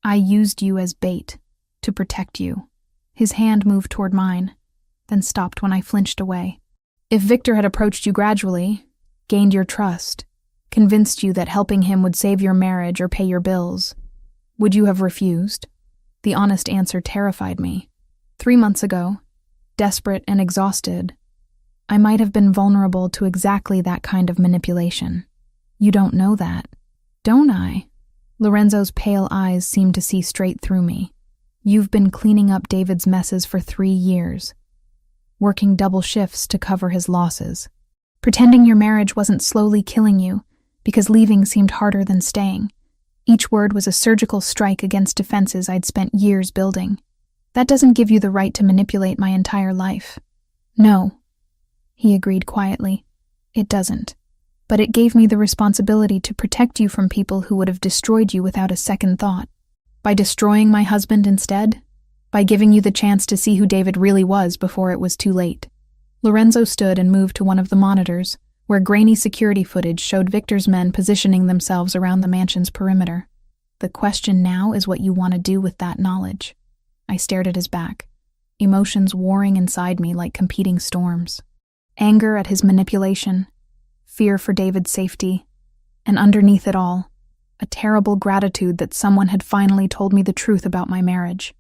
I used you as bait to protect you. His hand moved toward mine, then stopped when I flinched away. If Victor had approached you gradually, gained your trust, convinced you that helping him would save your marriage or pay your bills, would you have refused? The honest answer terrified me. 3 months ago, desperate and exhausted, I might have been vulnerable to exactly that kind of manipulation. You don't know that, don't I? Lorenzo's pale eyes seemed to see straight through me. You've been cleaning up David's messes for 3 years, working double shifts to cover his losses, pretending your marriage wasn't slowly killing you because leaving seemed harder than staying. Each word was a surgical strike against defenses I'd spent years building. That doesn't give you the right to manipulate my entire life. No, he agreed quietly. It doesn't. But it gave me the responsibility to protect you from people who would have destroyed you without a second thought. By destroying my husband instead? By giving you the chance to see who David really was before it was too late. Lorenzo stood and moved to one of the monitors, where grainy security footage showed Victor's men positioning themselves around the mansion's perimeter. The question now is what you want to do with that knowledge. I stared at his back, emotions warring inside me like competing storms. Anger at his manipulation, fear for David's safety, and underneath it all, a terrible gratitude that someone had finally told me the truth about my marriage.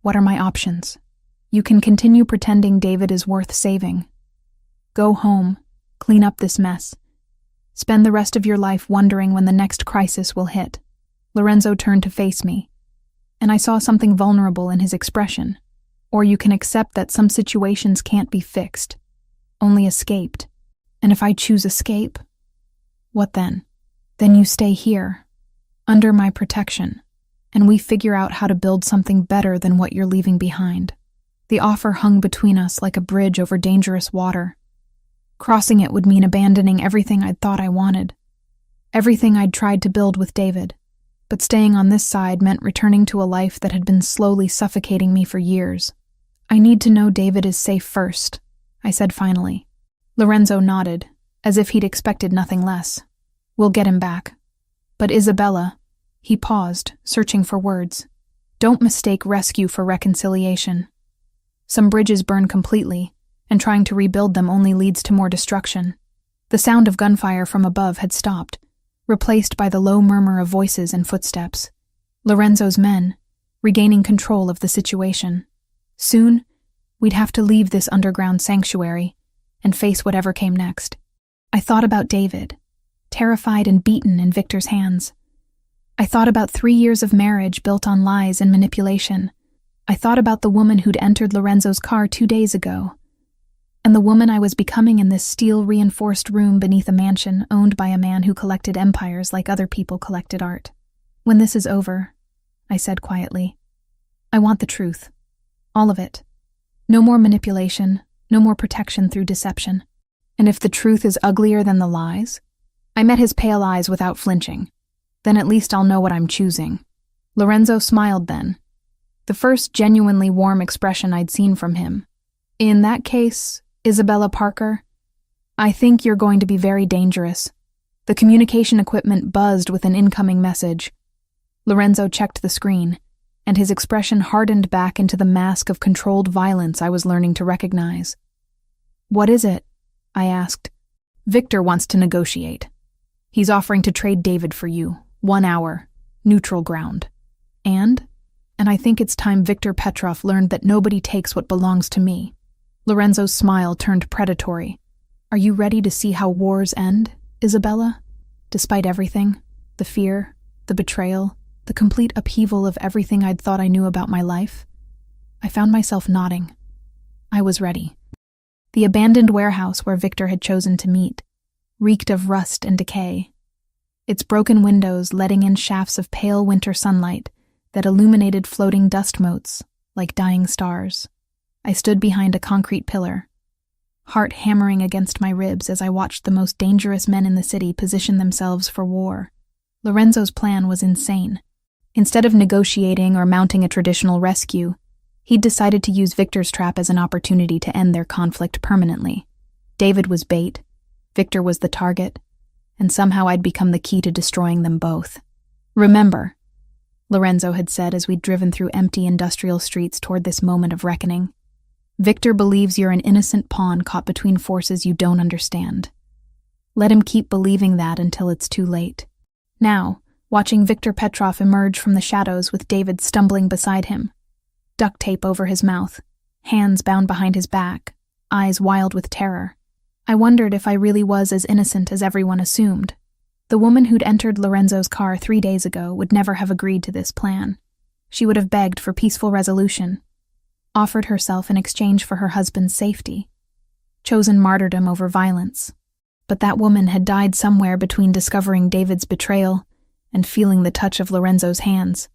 What are my options? You can continue pretending David is worth saving. Go home, clean up this mess. Spend the rest of your life wondering when the next crisis will hit. Lorenzo turned to face me, and I saw something vulnerable in his expression. Or you can accept that some situations can't be fixed, only escaped. And if I choose escape, what then? Then you stay here, under my protection, and we figure out how to build something better than what you're leaving behind. The offer hung between us like a bridge over dangerous water. Crossing it would mean abandoning everything I'd thought I wanted, everything I'd tried to build with David. But staying on this side meant returning to a life that had been slowly suffocating me for years. I need to know David is safe first, I said finally. Lorenzo nodded, as if he'd expected nothing less. We'll get him back. But Isabella, he paused, searching for words. Don't mistake rescue for reconciliation. Some bridges burn completely, and trying to rebuild them only leads to more destruction. The sound of gunfire from above had stopped, replaced by the low murmur of voices and footsteps. Lorenzo's men, regaining control of the situation. Soon, we'd have to leave this underground sanctuary and face whatever came next. I thought about David, terrified and beaten in Victor's hands. I thought about 3 years of marriage built on lies and manipulation. I thought about the woman who'd entered Lorenzo's car 2 days ago, and the woman I was becoming in this steel-reinforced room beneath a mansion owned by a man who collected empires like other people collected art. When this is over, I said quietly, I want the truth. All of it. No more manipulation, no more protection through deception. And if the truth is uglier than the lies? I met his pale eyes without flinching. Then at least I'll know what I'm choosing. Lorenzo smiled then. the first genuinely warm expression I'd seen from him. "In that case, Isabella Parker, I think you're going to be very dangerous." The communication equipment buzzed with an incoming message. Lorenzo checked the screen, and his expression hardened back into the mask of controlled violence I was learning to recognize. "What is it?" I asked. "Victor wants to negotiate. He's offering to trade David for you, 1 hour, neutral ground. And I think it's time Victor Petrov learned that nobody takes what belongs to me." Lorenzo's smile turned predatory. "Are you ready to see how wars end, Isabella? Despite everything, the fear, the betrayal, the complete upheaval of everything I'd thought I knew about my life?" I found myself nodding. I was ready. The abandoned warehouse where Victor had chosen to meet reeked of rust and decay, its broken windows letting in shafts of pale winter sunlight that illuminated floating dust motes like dying stars. I stood behind a concrete pillar, heart hammering against my ribs as I watched the most dangerous men in the city position themselves for war. Lorenzo's plan was insane. Instead of negotiating or mounting a traditional rescue, he'd decided to use Victor's trap as an opportunity to end their conflict permanently. David was bait, Victor was the target, and somehow I'd become the key to destroying them both. "Remember," Lorenzo had said as we'd driven through empty industrial streets toward this moment of reckoning, "Victor believes you're an innocent pawn caught between forces you don't understand. Let him keep believing that until it's too late." Now, watching Victor Petrov emerge from the shadows with David stumbling beside him, duct tape over his mouth, hands bound behind his back, eyes wild with terror, I wondered if I really was as innocent as everyone assumed. The woman who'd entered Lorenzo's car 3 days ago would never have agreed to this plan. She would have begged for peaceful resolution, offered herself in exchange for her husband's safety, chosen martyrdom over violence. But that woman had died somewhere between discovering David's betrayal and feeling the touch of Lorenzo's hands.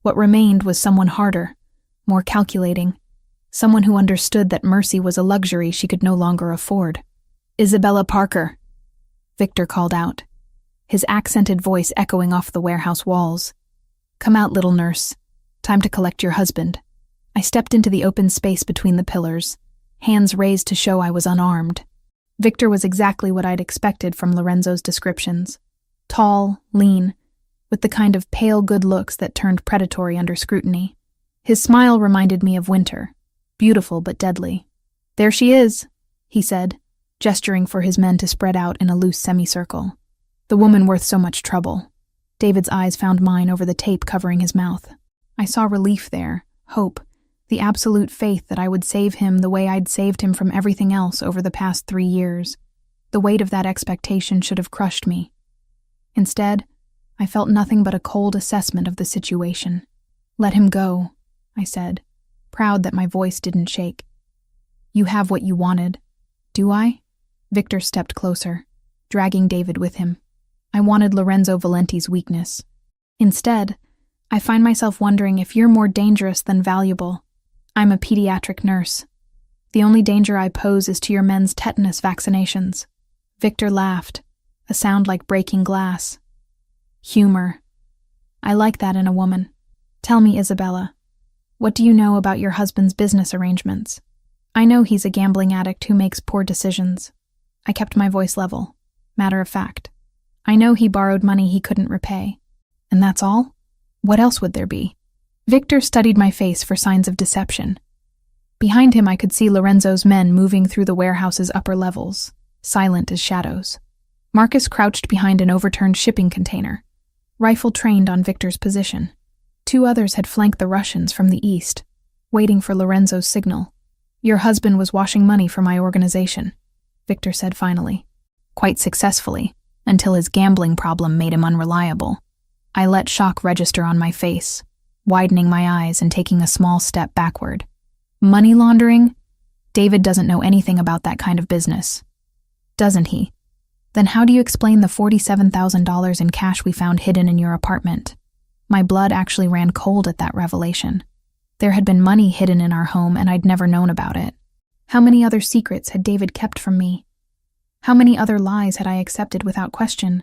What remained was someone harder, more calculating, someone who understood that mercy was a luxury she could no longer afford. "Isabella Parker," Victor called out, his accented voice echoing off the warehouse walls. "Come out, little nurse. Time to collect your husband." I stepped into the open space between the pillars, hands raised to show I was unarmed. Victor was exactly what I'd expected from Lorenzo's descriptions. Tall, lean, with the kind of pale good looks that turned predatory under scrutiny. His smile reminded me of winter, beautiful but deadly. "There she is," he said, gesturing for his men to spread out in a loose semicircle. "The woman worth so much trouble." David's eyes found mine over the tape covering his mouth. I saw relief there, hope, the absolute faith that I would save him the way I'd saved him from everything else over the past 3 years. The weight of that expectation should have crushed me. Instead, I felt nothing but a cold assessment of the situation. "Let him go," I said, proud that my voice didn't shake. "You have what you wanted." "Do I?" Victor stepped closer, dragging David with him. I wanted Lorenzo Valenti's weakness. Instead, I find myself wondering if you're more dangerous than valuable. I'm a pediatric nurse. The only danger I pose is to your men's tetanus vaccinations. Victor laughed, a sound like breaking glass. Humor. I like that in a woman. "Tell me, Isabella, what do you know about your husband's business arrangements?" I know he's a gambling addict who makes poor decisions. I kept my voice level, matter of fact. I know he borrowed money he couldn't repay. And that's all? What else would there be? Victor studied my face for signs of deception. Behind him I could see Lorenzo's men moving through the warehouse's upper levels, silent as shadows. Marcus crouched behind an overturned shipping container, rifle trained on Victor's position. 2 others had flanked the Russians from the east, waiting for Lorenzo's signal. "Your husband was washing money for my organization," Victor said finally. "Quite successfully, until his gambling problem made him unreliable." I let shock register on my face, widening my eyes and taking a small step backward. "Money laundering? David doesn't know anything about that kind of business." "Doesn't he? Then how do you explain the $47,000 in cash we found hidden in your apartment?" My blood actually ran cold at that revelation. There had been money hidden in our home and I'd never known about it. How many other secrets had David kept from me? How many other lies had I accepted without question?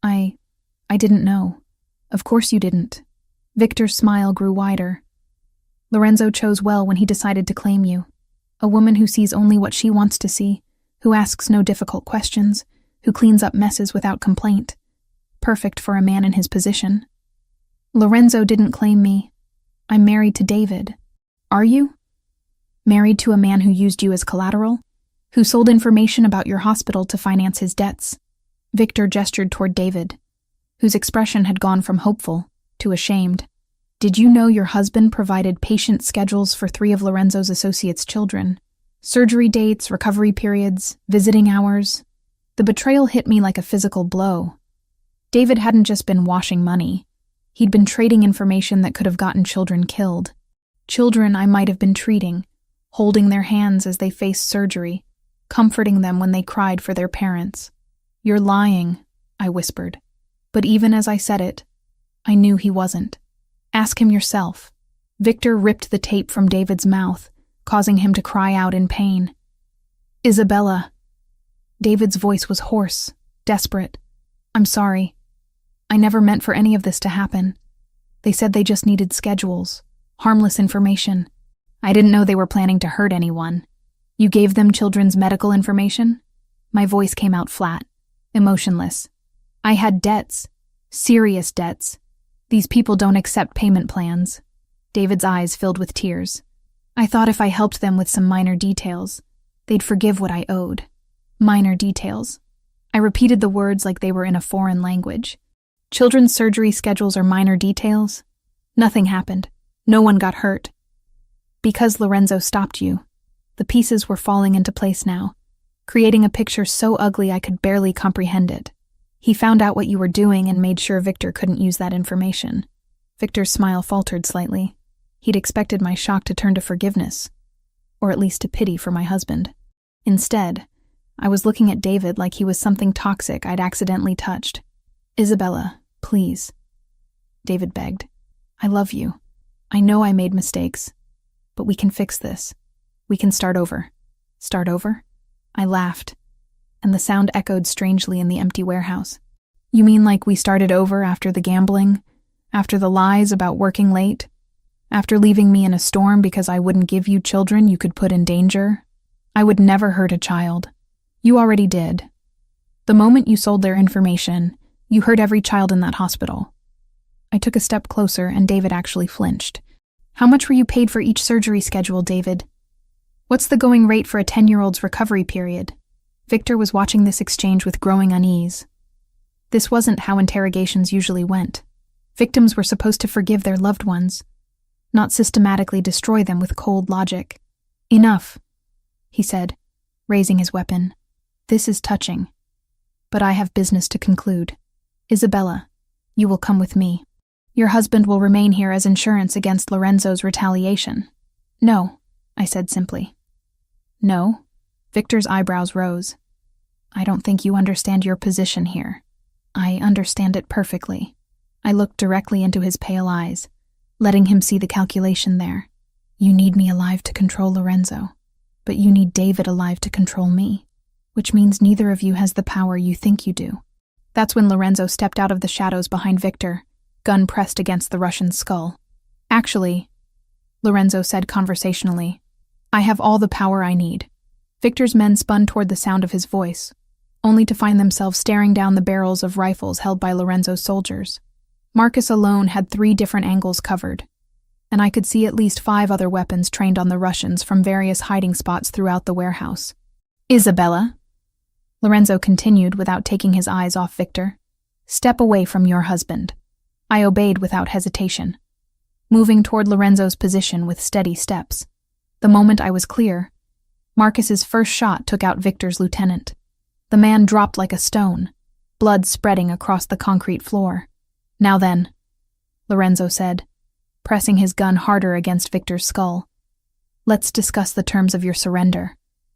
I didn't know. Of course you didn't. Victor's smile grew wider. Lorenzo chose well when he decided to claim you. A woman who sees only what she wants to see, who asks no difficult questions, who cleans up messes without complaint. Perfect for a man in his position. Lorenzo didn't claim me. I'm married to David. Are you? Married to a man who used you as collateral? Who sold information about your hospital to finance his debts? Victor gestured toward David, whose expression had gone from hopeful to ashamed. Did you know your husband provided patient schedules for 3 of Lorenzo's associates' children? Surgery dates, recovery periods, visiting hours. The betrayal hit me like a physical blow. David hadn't just been washing money. He'd been trading information that could have gotten children killed. Children I might have been treating, holding their hands as they faced surgery, comforting them when they cried for their parents. You're lying, I whispered. But even as I said it, I knew he wasn't. Ask him yourself. Victor ripped the tape from David's mouth, causing him to cry out in pain. Isabella. David's voice was hoarse, desperate. I'm sorry. I never meant for any of this to happen. They said they just needed schedules, harmless information. I didn't know they were planning to hurt anyone. You gave them children's medical information? My voice came out flat, emotionless. I had debts, serious debts. These people don't accept payment plans. David's eyes filled with tears. I thought if I helped them with some minor details, they'd forgive what I owed. Minor details. I repeated the words like they were in a foreign language. Children's surgery schedules are minor details. Nothing happened. No one got hurt. Because Lorenzo stopped you, the pieces were falling into place now, creating a picture so ugly I could barely comprehend it. He found out what you were doing and made sure Victor couldn't use that information. Victor's smile faltered slightly. He'd expected my shock to turn to forgiveness, or at least to pity for my husband. Instead, I was looking at David like he was something toxic I'd accidentally touched. Isabella, please. David begged. I love you. I know I made mistakes, but we can fix this. We can start over. Start over? I laughed, and the sound echoed strangely in the empty warehouse. You mean like we started over after the gambling? After the lies about working late? After leaving me in a storm because I wouldn't give you children you could put in danger? I would never hurt a child. You already did. The moment you sold their information, you hurt every child in that hospital. I took a step closer and David actually flinched. How much were you paid for each surgery schedule, David? What's the going rate for a 10-year-old's recovery period? Victor was watching this exchange with growing unease. This wasn't how interrogations usually went. Victims were supposed to forgive their loved ones, not systematically destroy them with cold logic. Enough, he said, raising his weapon. This is touching. But I have business to conclude. Isabella, you will come with me. Your husband will remain here as insurance against Lorenzo's retaliation. No, I said simply. No? Victor's eyebrows rose. I don't think you understand your position here. I understand it perfectly. I looked directly into his pale eyes, letting him see the calculation there. You need me alive to control Lorenzo, but you need David alive to control me, which means neither of you has the power you think you do. That's when Lorenzo stepped out of the shadows behind Victor, gun pressed against the Russian's skull. Actually, Lorenzo said conversationally, I have all the power I need. Victor's men spun toward the sound of his voice, only to find themselves staring down the barrels of rifles held by Lorenzo's soldiers. Marcus alone had 3 different angles covered, and I could see at least 5 other weapons trained on the Russians from various hiding spots throughout the warehouse. Isabella, Lorenzo continued without taking his eyes off Victor, step away from your husband. I obeyed without hesitation, moving toward Lorenzo's position with steady steps. The moment I was clear, Marcus's first shot took out Victor's lieutenant. The man dropped like a stone, blood spreading across the concrete floor. Now then, Lorenzo said, pressing his gun harder against Victor's skull. Let's discuss the terms of your surrender.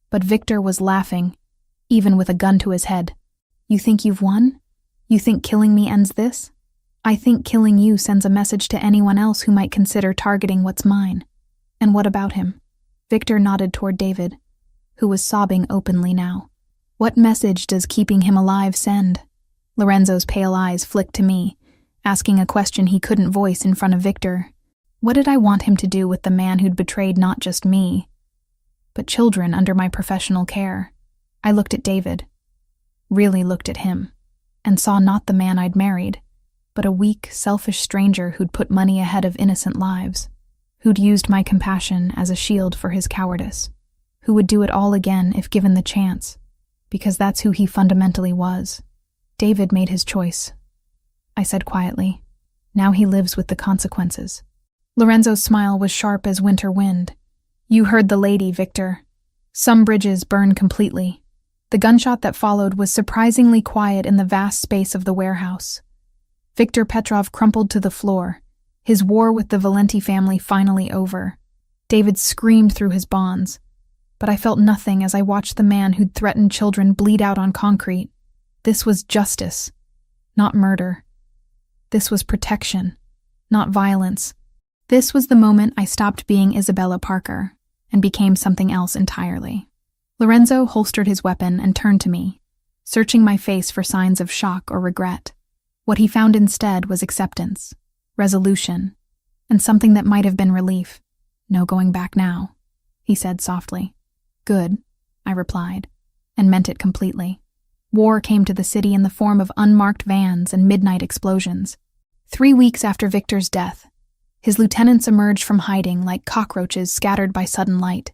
But Victor was laughing, even with a gun to his head. You think you've won? You think killing me ends this? I think killing you sends a message to anyone else who might consider targeting what's mine. And what about him? Victor nodded toward David, who was sobbing openly now. What message does keeping him alive send? Lorenzo's pale eyes flicked to me, asking a question he couldn't voice in front of Victor. What did I want him to do with the man who'd betrayed not just me, but children under my professional care? I looked at David, really looked at him, and saw not the man I'd married, but a weak, selfish stranger who'd put money ahead of innocent lives, who'd used my compassion as a shield for his cowardice, who would do it all again if given the chance, because that's who he fundamentally was. David made his choice, I said quietly. Now he lives with the consequences. Lorenzo's smile was sharp as winter wind. You heard the lady, Victor. Some bridges burn completely. The gunshot that followed was surprisingly quiet in the vast space of the warehouse. Victor Petrov crumpled to the floor, his war with the Valenti family finally over. David screamed through his bonds, but I felt nothing as I watched the man who'd threatened children bleed out on concrete. This was justice, not murder. This was protection, not violence. This was the moment I stopped being Isabella Parker and became something else entirely. Lorenzo holstered his weapon and turned to me, searching my face for signs of shock or regret. What he found instead was acceptance, resolution, and something that might have been relief. No going back now, he said softly. Good, I replied, and meant it completely. War came to the city in the form of unmarked vans and midnight explosions. 3 weeks after Victor's death, his lieutenants emerged from hiding like cockroaches scattered by sudden light.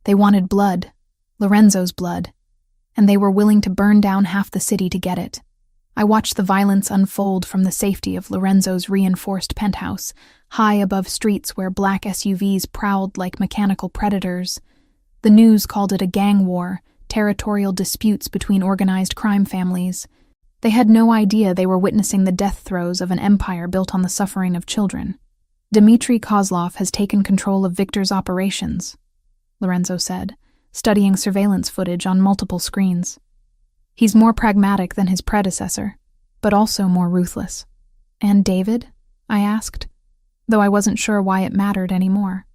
They wanted blood, Lorenzo's blood, and they were willing to burn down half the city to get it. I watched the violence unfold from the safety of Lorenzo's reinforced penthouse, high above streets where black SUVs prowled like mechanical predators. The news called it a gang war, territorial disputes between organized crime families. They had no idea they were witnessing the death throes of an empire built on the suffering of children. Dmitry Kozlov has taken control of Victor's operations, Lorenzo said, studying surveillance footage on multiple screens. He's more pragmatic than his predecessor, but also more ruthless. And David? I asked, though I wasn't sure why it mattered anymore.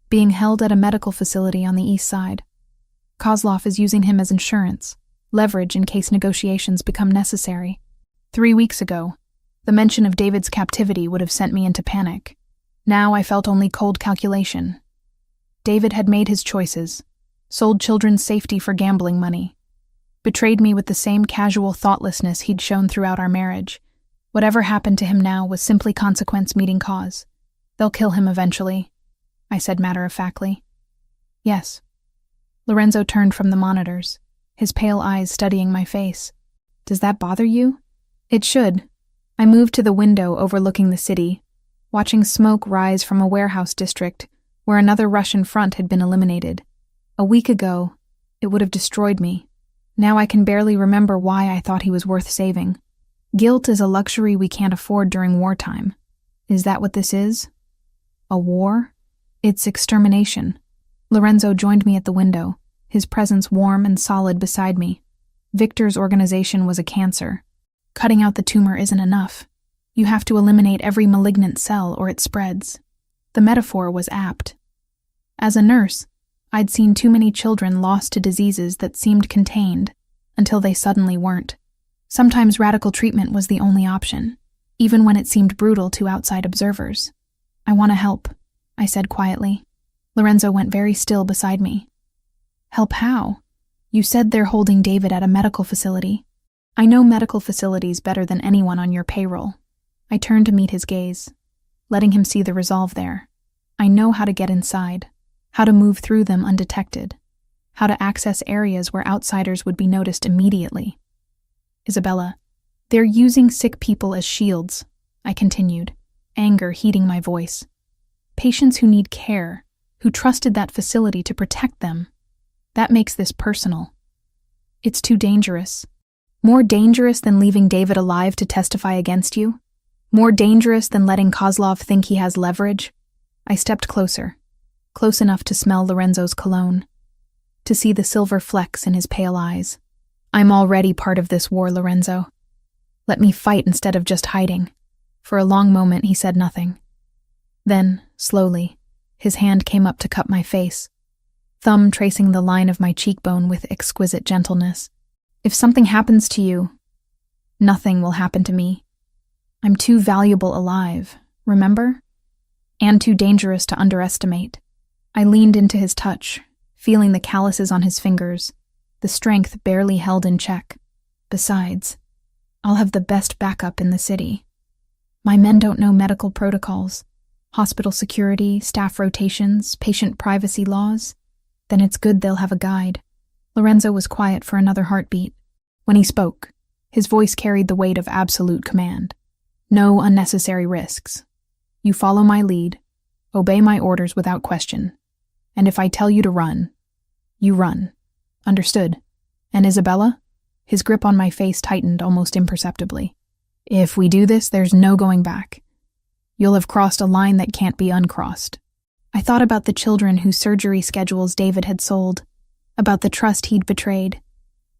Being held at a medical facility on the east side. Kozlov is using him as insurance, leverage in case negotiations become necessary. 3 weeks ago, the mention of David's captivity would have sent me into panic. Now I felt only cold calculation. David had made his choices, sold children's safety for gambling money, betrayed me with the same casual thoughtlessness he'd shown throughout our marriage. Whatever happened to him now was simply consequence meeting cause. They'll kill him eventually, I said matter-of-factly. Yes. Lorenzo turned from the monitors, his pale eyes studying my face. Does that bother you? It should. I moved to the window overlooking the city, watching smoke rise from a warehouse district where another Russian front had been eliminated. A week ago, it would have destroyed me. Now I can barely remember why I thought he was worth saving. Guilt is a luxury we can't afford during wartime. Is that what this is? A war? It's extermination. Lorenzo joined me at the window, his presence warm and solid beside me. Victor's organization was a cancer. Cutting out the tumor isn't enough. You have to eliminate every malignant cell or it spreads. The metaphor was apt. As a nurse, I'd seen too many children lost to diseases that seemed contained until they suddenly weren't. Sometimes radical treatment was the only option, even when it seemed brutal to outside observers. I want to help, I said quietly. Lorenzo went very still beside me. Help how? You said they're holding David at a medical facility. I know medical facilities better than anyone on your payroll. I turned to meet his gaze, letting him see the resolve there. I know how to get inside, how to move through them undetected, how to access areas where outsiders would be noticed immediately. Isabella, they're using sick people as shields, I continued, anger heating my voice. Patients who need care, who trusted that facility to protect them. That makes this personal. It's too dangerous. More dangerous than leaving David alive to testify against you? More dangerous than letting Kozlov think he has leverage? I stepped closer, close enough to smell Lorenzo's cologne, to see the silver flecks in his pale eyes. I'm already part of this war, Lorenzo. Let me fight instead of just hiding. For a long moment he said nothing. Then, slowly, his hand came up to cup my face, thumb tracing the line of my cheekbone with exquisite gentleness. If something happens to you, nothing will happen to me. I'm too valuable alive, remember? and too dangerous to underestimate. I leaned into his touch, feeling the calluses on his fingers, the strength barely held in check. Besides, I'll have the best backup in the city. My men don't know medical protocols, hospital security, staff rotations, patient privacy laws. Then it's good they'll have a guide. Lorenzo was quiet for another heartbeat. When he spoke, his voice carried the weight of absolute command. No unnecessary risks. You follow my lead, obey my orders without question. And if I tell you to run, you run. Understood? And Isabella? His grip on my face tightened almost imperceptibly. If we do this, there's no going back. You'll have crossed a line that can't be uncrossed. I thought about the children whose surgery schedules David had sold, about the trust he'd betrayed,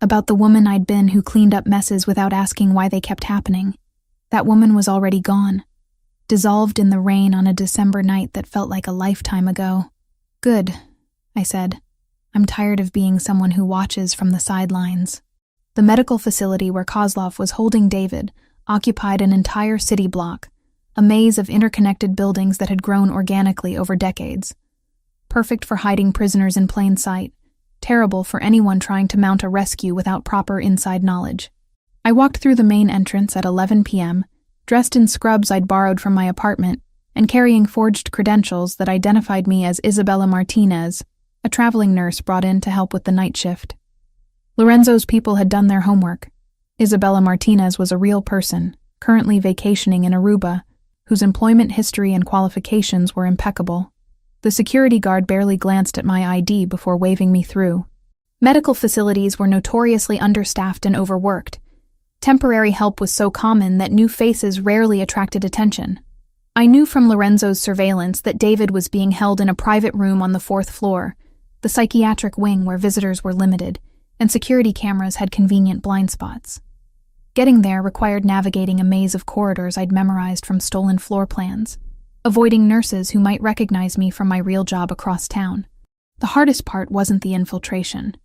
about the woman I'd been who cleaned up messes without asking why they kept happening. That woman was already gone, dissolved in the rain on a December night that felt like a lifetime ago. Good, I said. I'm tired of being someone who watches from the sidelines. The medical facility where Kozlov was holding David occupied an entire city block, a maze of interconnected buildings that had grown organically over decades. Perfect for hiding prisoners in plain sight, terrible for anyone trying to mount a rescue without proper inside knowledge. I walked through the main entrance at 11 p.m., dressed in scrubs I'd borrowed from my apartment, and carrying forged credentials that identified me as Isabella Martinez, a traveling nurse brought in to help with the night shift. Lorenzo's people had done their homework. Isabella Martinez was a real person, currently vacationing in Aruba, whose employment history and qualifications were impeccable. The security guard barely glanced at my ID before waving me through. Medical facilities were notoriously understaffed and overworked. Temporary help was so common that new faces rarely attracted attention. I knew from Lorenzo's surveillance that David was being held in a private room on the 4th floor, the psychiatric wing where visitors were limited, and security cameras had convenient blind spots. Getting there required navigating a maze of corridors I'd memorized from stolen floor plans, avoiding nurses who might recognize me from my real job across town. The hardest part wasn't the infiltration.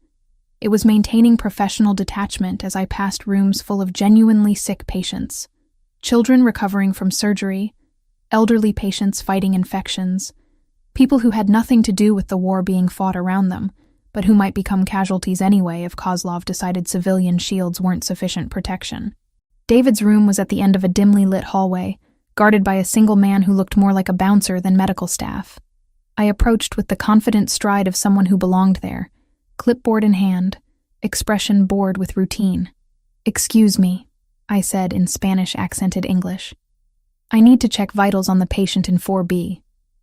It was maintaining professional detachment as I passed rooms full of genuinely sick patients, children recovering from surgery, elderly patients fighting infections, people who had nothing to do with the war being fought around them, but who might become casualties anyway if Kozlov decided civilian shields weren't sufficient protection. David's room was at the end of a dimly lit hallway, guarded by a single man who looked more like a bouncer than medical staff. I approached with the confident stride of someone who belonged there, clipboard in hand, expression bored with routine. "Excuse me," I said in Spanish-accented English. "I need to check vitals on the patient in 4B.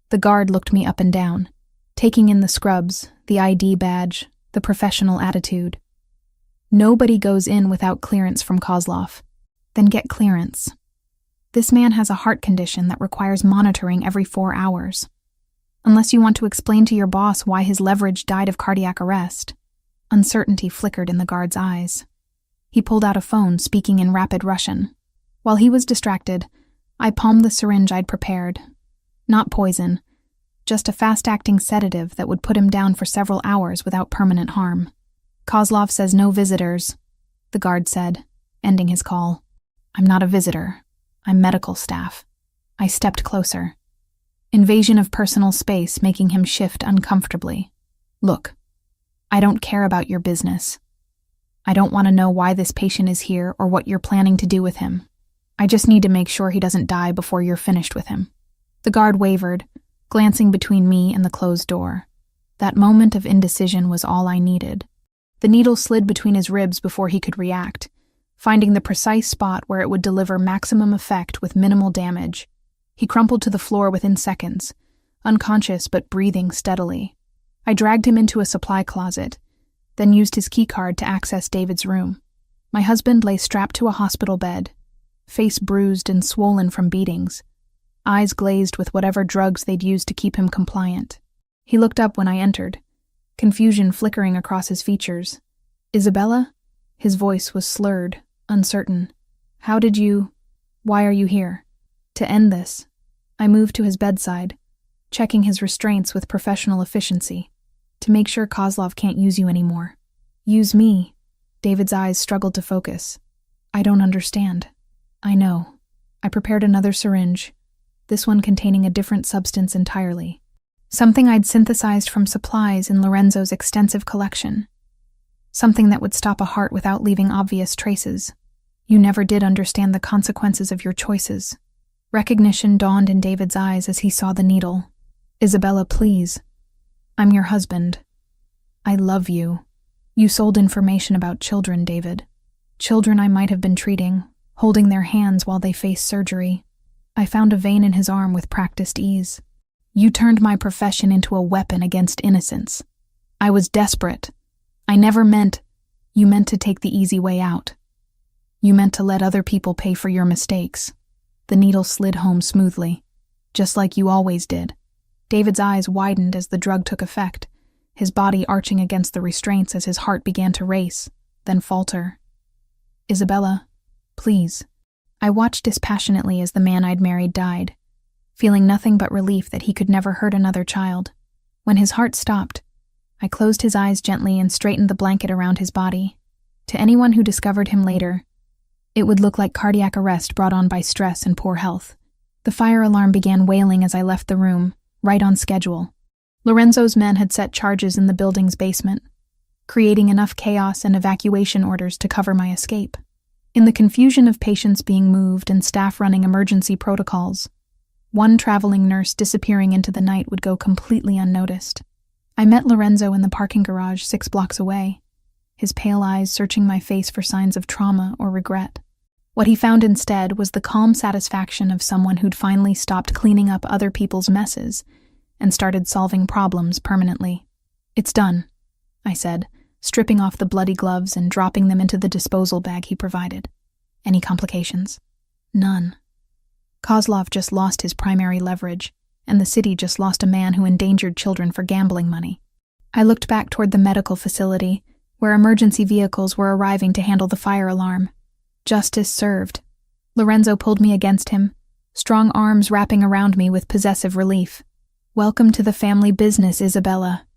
The guard looked me up and down, taking in the scrubs, the ID badge, the professional attitude. "Nobody goes in without clearance from Kozlov. Then get clearance. This man has a heart condition that requires monitoring every 4 hours. Unless you want to explain to your boss why his leverage died of cardiac arrest." Uncertainty flickered in the guard's eyes. He pulled out a phone, speaking in rapid Russian. While he was distracted, I palmed the syringe I'd prepared. Not poison, just a fast-acting sedative that would put him down for several hours without permanent harm. "Kozlov says no visitors," the guard said, ending his call. "I'm not a visitor. I'm medical staff." I stepped closer. Invasion of personal space making him shift uncomfortably. "Look, I don't care about your business. I don't want to know why this patient is here or what you're planning to do with him. I just need to make sure he doesn't die before you're finished with him." The guard wavered, glancing between me and the closed door. That moment of indecision was all I needed. The needle slid between his ribs before he could react, finding the precise spot where it would deliver maximum effect with minimal damage. He crumpled to the floor within seconds, unconscious but breathing steadily. I dragged him into a supply closet, then used his keycard to access David's room. My husband lay strapped to a hospital bed, face bruised and swollen from beatings, eyes glazed with whatever drugs they'd used to keep him compliant. He looked up when I entered, confusion flickering across his features. "Isabella?" His voice was slurred, uncertain. "Why are you here?" "To end this." I moved to his bedside, checking his restraints with professional efficiency. "To make sure Kozlov can't use you anymore." "Use me?" David's eyes struggled to focus. "I don't understand." "I know." I prepared another syringe. this one containing a different substance entirely. Something I'd synthesized from supplies in Lorenzo's extensive collection. Something that would stop a heart without leaving obvious traces. You never did understand the consequences of your choices. Recognition dawned in David's eyes as he saw the needle. Isabella, please. I'm your husband. I love you. You sold information about children, David. Children I might have been treating, holding their hands while they faced surgery. I found a vein in his arm with practiced ease. You turned my profession into a weapon against innocence. I was desperate. I never meant... You meant to take the easy way out. You meant to let other people pay for your mistakes. The needle slid home smoothly, just like you always did. David's eyes widened as the drug took effect, his body arching against the restraints as his heart began to race, then falter. Isabella, please. I watched dispassionately as the man I'd married died, feeling nothing but relief that he could never hurt another child. When his heart stopped, I closed his eyes gently and straightened the blanket around his body. To anyone who discovered him later, it would look like cardiac arrest brought on by stress and poor health. The fire alarm began wailing as I left the room, right on schedule. Lorenzo's men had set charges in the building's basement, creating enough chaos and evacuation orders to cover my escape. In the confusion of patients being moved and staff running emergency protocols, one traveling nurse disappearing into the night would go completely unnoticed. I met Lorenzo in the parking garage 6 blocks away, his pale eyes searching my face for signs of trauma or regret. What he found instead was the calm satisfaction of someone who'd finally stopped cleaning up other people's messes and started solving problems permanently. It's done, I said, stripping off the bloody gloves and dropping them into the disposal bag he provided. Any complications? None. Kozlov just lost his primary leverage, and the city just lost a man who endangered children for gambling money. I looked back toward the medical facility, where emergency vehicles were arriving to handle the fire alarm. Justice served. Lorenzo pulled me against him, strong arms wrapping around me with possessive relief. Welcome to the family business, Isabella.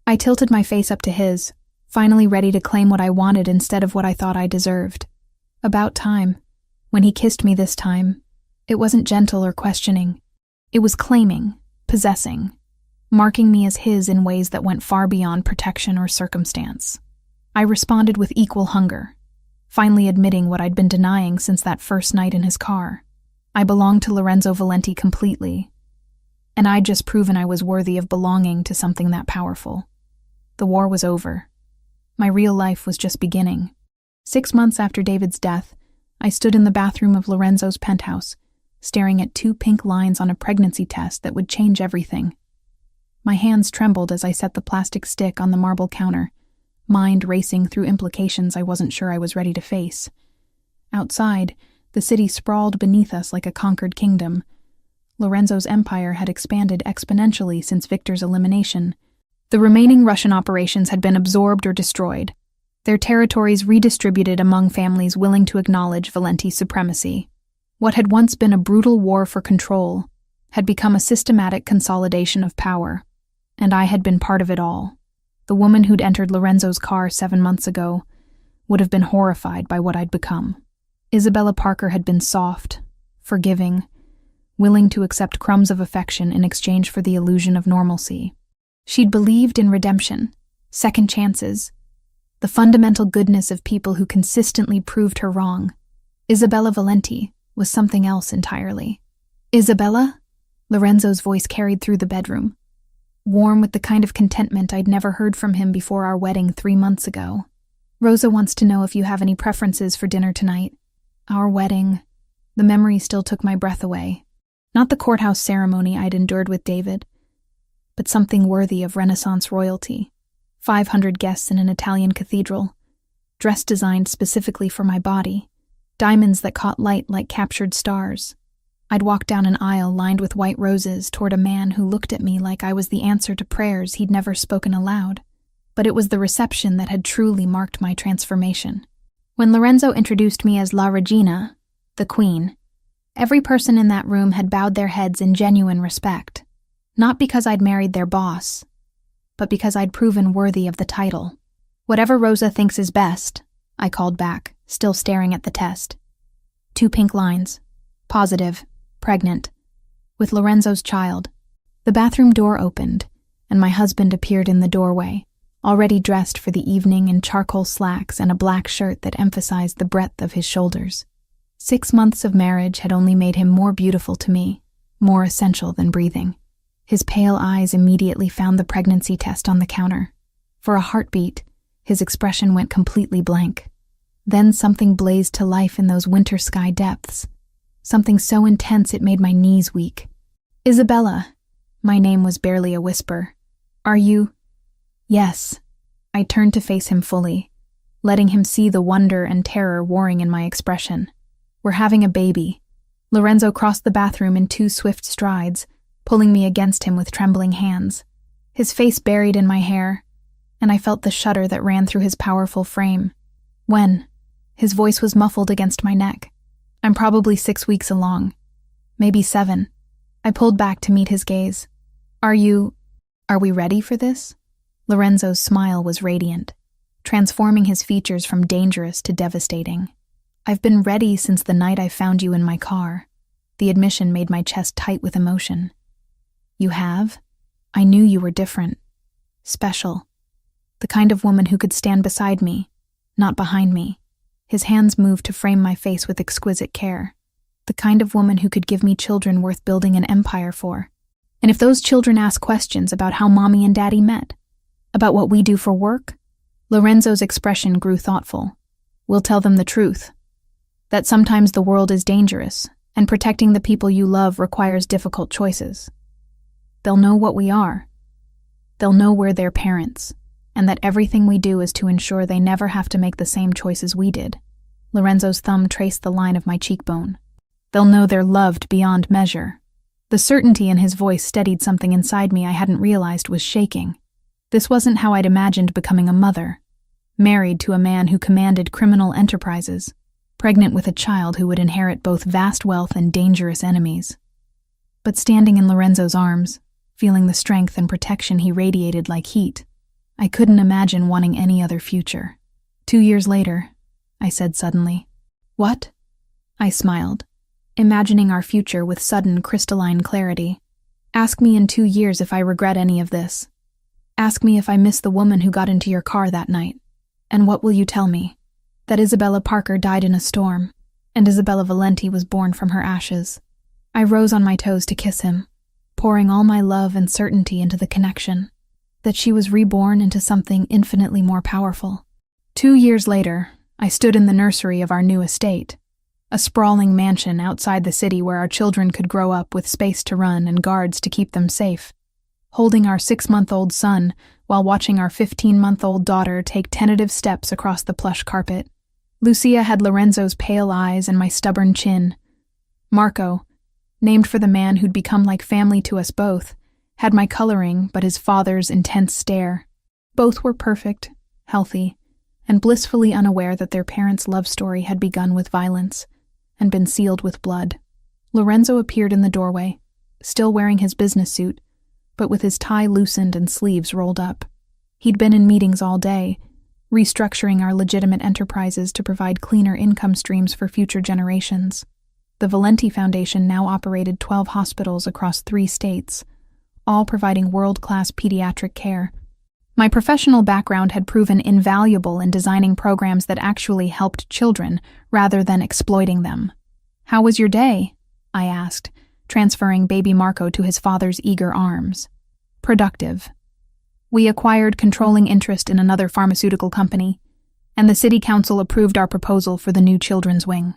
I tilted my face up to his, finally ready to claim what I wanted instead of what I thought I deserved. About time. When he kissed me this time, it wasn't gentle or questioning. It was claiming, possessing, marking me as his in ways that went far beyond protection or circumstance. I responded with equal hunger, finally admitting what I'd been denying since that first night in his car. I belonged to Lorenzo Valenti completely, and I'd just proven I was worthy of belonging to something that powerful. The war was over. My real life was just beginning. 6 months after David's death, I stood in the bathroom of Lorenzo's penthouse, staring at 2 pink lines on a pregnancy test that would change everything. My hands trembled as I set the plastic stick on the marble counter, mind racing through implications I wasn't sure I was ready to face. Outside, the city sprawled beneath us like a conquered kingdom. Lorenzo's empire had expanded exponentially since Victor's elimination. The remaining Russian operations had been absorbed or destroyed, their territories redistributed among families willing to acknowledge Valenti's supremacy. What had once been a brutal war for control had become a systematic consolidation of power, and I had been part of it all. The woman who'd entered Lorenzo's car 7 months ago would have been horrified by what I'd become. Isabella Parker had been soft, forgiving, willing to accept crumbs of affection in exchange for the illusion of normalcy. She'd believed in redemption, second chances, the fundamental goodness of people who consistently proved her wrong. Isabella Valenti was something else entirely. Isabella? Lorenzo's voice carried through the bedroom, warm with the kind of contentment I'd never heard from him before our wedding 3 months ago. Rosa wants to know if you have any preferences for dinner tonight. Our wedding. The memory still took my breath away. Not the courthouse ceremony I'd endured with David, but something worthy of Renaissance royalty. 500 guests in an Italian cathedral, dress designed specifically for my body, diamonds that caught light like captured stars. I'd walk down an aisle lined with white roses toward a man who looked at me like I was the answer to prayers he'd never spoken aloud. But it was the reception that had truly marked my transformation. When Lorenzo introduced me as La Regina, the Queen, every person in that room had bowed their heads in genuine respect. Not because I'd married their boss, but because I'd proven worthy of the title. Whatever Rosa thinks is best, I called back, still staring at the test. 2 pink lines. Positive. Pregnant. with Lorenzo's child. The bathroom door opened, and my husband appeared in the doorway, already dressed for the evening in charcoal slacks and a black shirt that emphasized the breadth of his shoulders. 6 months of marriage had only made him more beautiful to me, more essential than breathing. His pale eyes immediately found the pregnancy test on the counter. For a heartbeat, his expression went completely blank. Then something blazed to life in those winter sky depths. Something so intense it made my knees weak. "Isabella." My name was barely a whisper. "Are you—" "Yes." I turned to face him fully, letting him see the wonder and terror warring in my expression. "We're having a baby." Lorenzo crossed the bathroom in 2 swift strides, pulling me against him with trembling hands. His face buried in my hair, and I felt the shudder that ran through his powerful frame. "When?" His voice was muffled against my neck. "I'm probably 6 weeks along. Maybe 7. I pulled back to meet his gaze. Are we ready for this?" Lorenzo's smile was radiant, transforming his features from dangerous to devastating. "I've been ready since the night I found you in my car." The admission made my chest tight with emotion. "You have? I knew you were different. Special. The kind of woman who could stand beside me, not behind me." His hands moved to frame my face with exquisite care. "The kind of woman who could give me children worth building an empire for. And if those children ask questions about how Mommy and Daddy met, about what we do for work," Lorenzo's expression grew thoughtful, "we'll tell them the truth. That sometimes the world is dangerous, and protecting the people you love requires difficult choices. They'll know what we are. They'll know we're their parents, and that everything we do is to ensure they never have to make the same choices we did." Lorenzo's thumb traced the line of my cheekbone. "They'll know they're loved beyond measure." The certainty in his voice steadied something inside me I hadn't realized was shaking. This wasn't how I'd imagined becoming a mother. Married to a man who commanded criminal enterprises, pregnant with a child who would inherit both vast wealth and dangerous enemies. But standing in Lorenzo's arms, feeling the strength and protection he radiated like heat, I couldn't imagine wanting any other future. 2 years later, I said suddenly. "What?" I smiled, imagining our future with sudden crystalline clarity. "Ask me in 2 years if I regret any of this. Ask me if I miss the woman who got into your car that night. And what will you tell me? That Isabella Parker died in a storm, and Isabella Valenti was born from her ashes." I rose on my toes to kiss him, pouring all my love and certainty into the connection. That she was reborn into something infinitely more powerful. 2 years later, I stood in the nursery of our new estate, a sprawling mansion outside the city where our children could grow up with space to run and guards to keep them safe, holding our 6-month-old son while watching our 15-month-old daughter take tentative steps across the plush carpet. Lucia had Lorenzo's pale eyes and my stubborn chin. Marco, named for the man who'd become like family to us both, had my coloring but his father's intense stare. Both were perfect, healthy, and blissfully unaware that their parents' love story had begun with violence and been sealed with blood. Lorenzo appeared in the doorway, still wearing his business suit, but with his tie loosened and sleeves rolled up. He'd been in meetings all day, restructuring our legitimate enterprises to provide cleaner income streams for future generations. The Valenti Foundation now operated 12 hospitals across 3 states, all providing world-class pediatric care. My professional background had proven invaluable in designing programs that actually helped children rather than exploiting them. "How was your day?" I asked, transferring baby Marco to his father's eager arms. "Productive. We acquired controlling interest in another pharmaceutical company, and the city council approved our proposal for the new children's wing."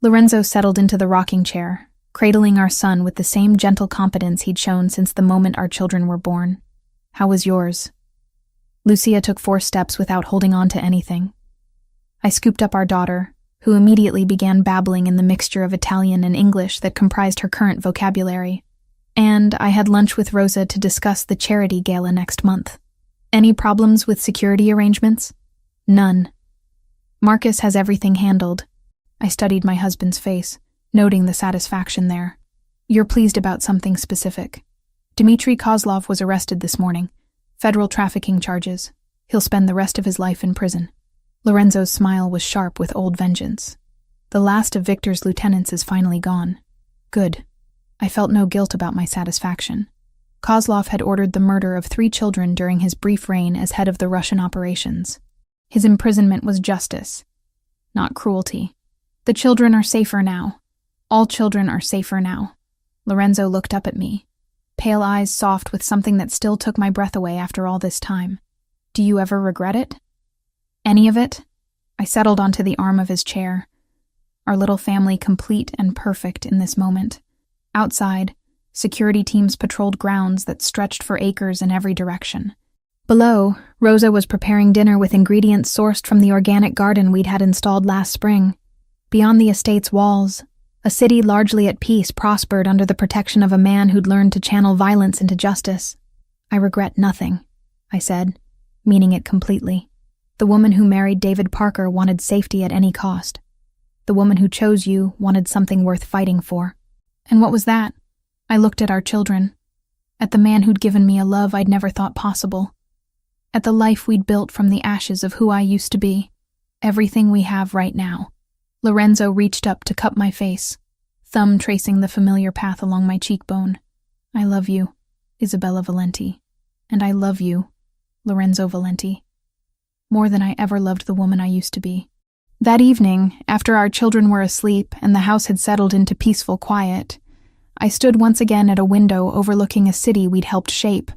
Lorenzo settled into the rocking chair, cradling our son with the same gentle competence he'd shown since the moment our children were born. "How was yours?" Lucia took 4 steps without holding on to anything. I scooped up our daughter, who immediately began babbling in the mixture of Italian and English that comprised her current vocabulary. And I had lunch with Rosa to discuss the charity gala next month. "Any problems with security arrangements?" "None. Marcus has everything handled." I studied my husband's face, noting the satisfaction there. "You're pleased about something specific. Dmitry Kozlov was arrested this morning. Federal trafficking charges. He'll spend the rest of his life in prison." Lorenzo's smile was sharp with old vengeance. "The last of Victor's lieutenants is finally gone. Good. I felt no guilt about my satisfaction. Kozlov had ordered the murder of 3 children during his brief reign as head of the Russian operations. His imprisonment was justice, not cruelty. The children are safer now. All children are safer now. Lorenzo looked up at me, pale eyes soft with something that still took my breath away after all this time. Do you ever regret it? Any of it? I settled onto the arm of his chair, our little family complete and perfect in this moment. Outside, security teams patrolled grounds that stretched for acres in every direction. Below, Rosa was preparing dinner with ingredients sourced from the organic garden we'd had installed last spring. Beyond the estate's walls, a city largely at peace prospered under the protection of a man who'd learned to channel violence into justice. I regret nothing, I said, meaning it completely. The woman who married David Parker wanted safety at any cost. The woman who chose you wanted something worth fighting for. And what was that? I looked at our children, at the man who'd given me a love I'd never thought possible, at the life we'd built from the ashes of who I used to be, everything we have right now. Lorenzo reached up to cup my face, thumb tracing the familiar path along my cheekbone. I love you, Isabella Valenti. And I love you, Lorenzo Valenti, more than I ever loved the woman I used to be. That evening, after our children were asleep and the house had settled into peaceful quiet, I stood once again at a window overlooking a city we'd helped shape.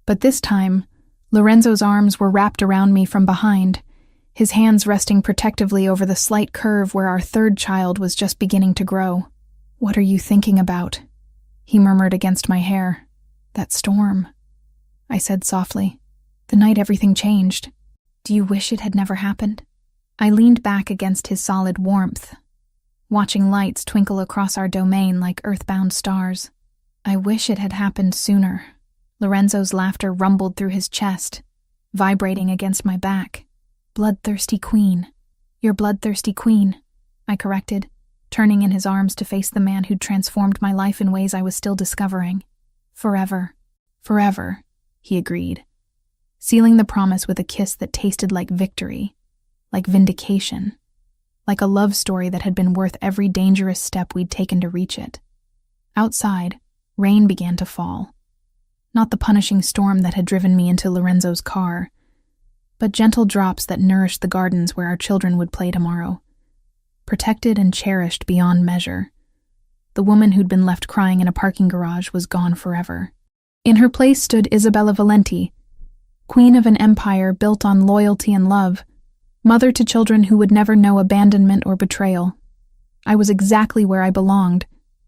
But this time, Lorenzo's arms were wrapped around me from behind, his hands resting protectively over the slight curve where our 3rd child was just beginning to grow. What are you thinking about? He murmured against my hair. That storm, I said softly. The night everything changed. Do you wish it had never happened? I leaned back against his solid warmth, watching lights twinkle across our domain like earthbound stars. I wish it had happened sooner. Lorenzo's laughter rumbled through his chest, vibrating against my back. Bloodthirsty queen. Your bloodthirsty queen, I corrected, turning in his arms to face the man who'd transformed my life in ways I was still discovering. Forever. Forever, he agreed, sealing the promise with a kiss that tasted like victory, like vindication, like a love story that had been worth every dangerous step we'd taken to reach it. Outside, rain began to fall. Not the punishing storm that had driven me into Lorenzo's car, but gentle drops that nourished the gardens where our children would play tomorrow. Protected and cherished beyond measure, the woman who'd been left crying in a parking garage was gone forever. In her place stood Isabella Valenti, queen of an empire built on loyalty and love, mother to children who would never know abandonment or betrayal. I was exactly where I belonged,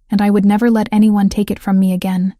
and I would never let anyone take it from me again.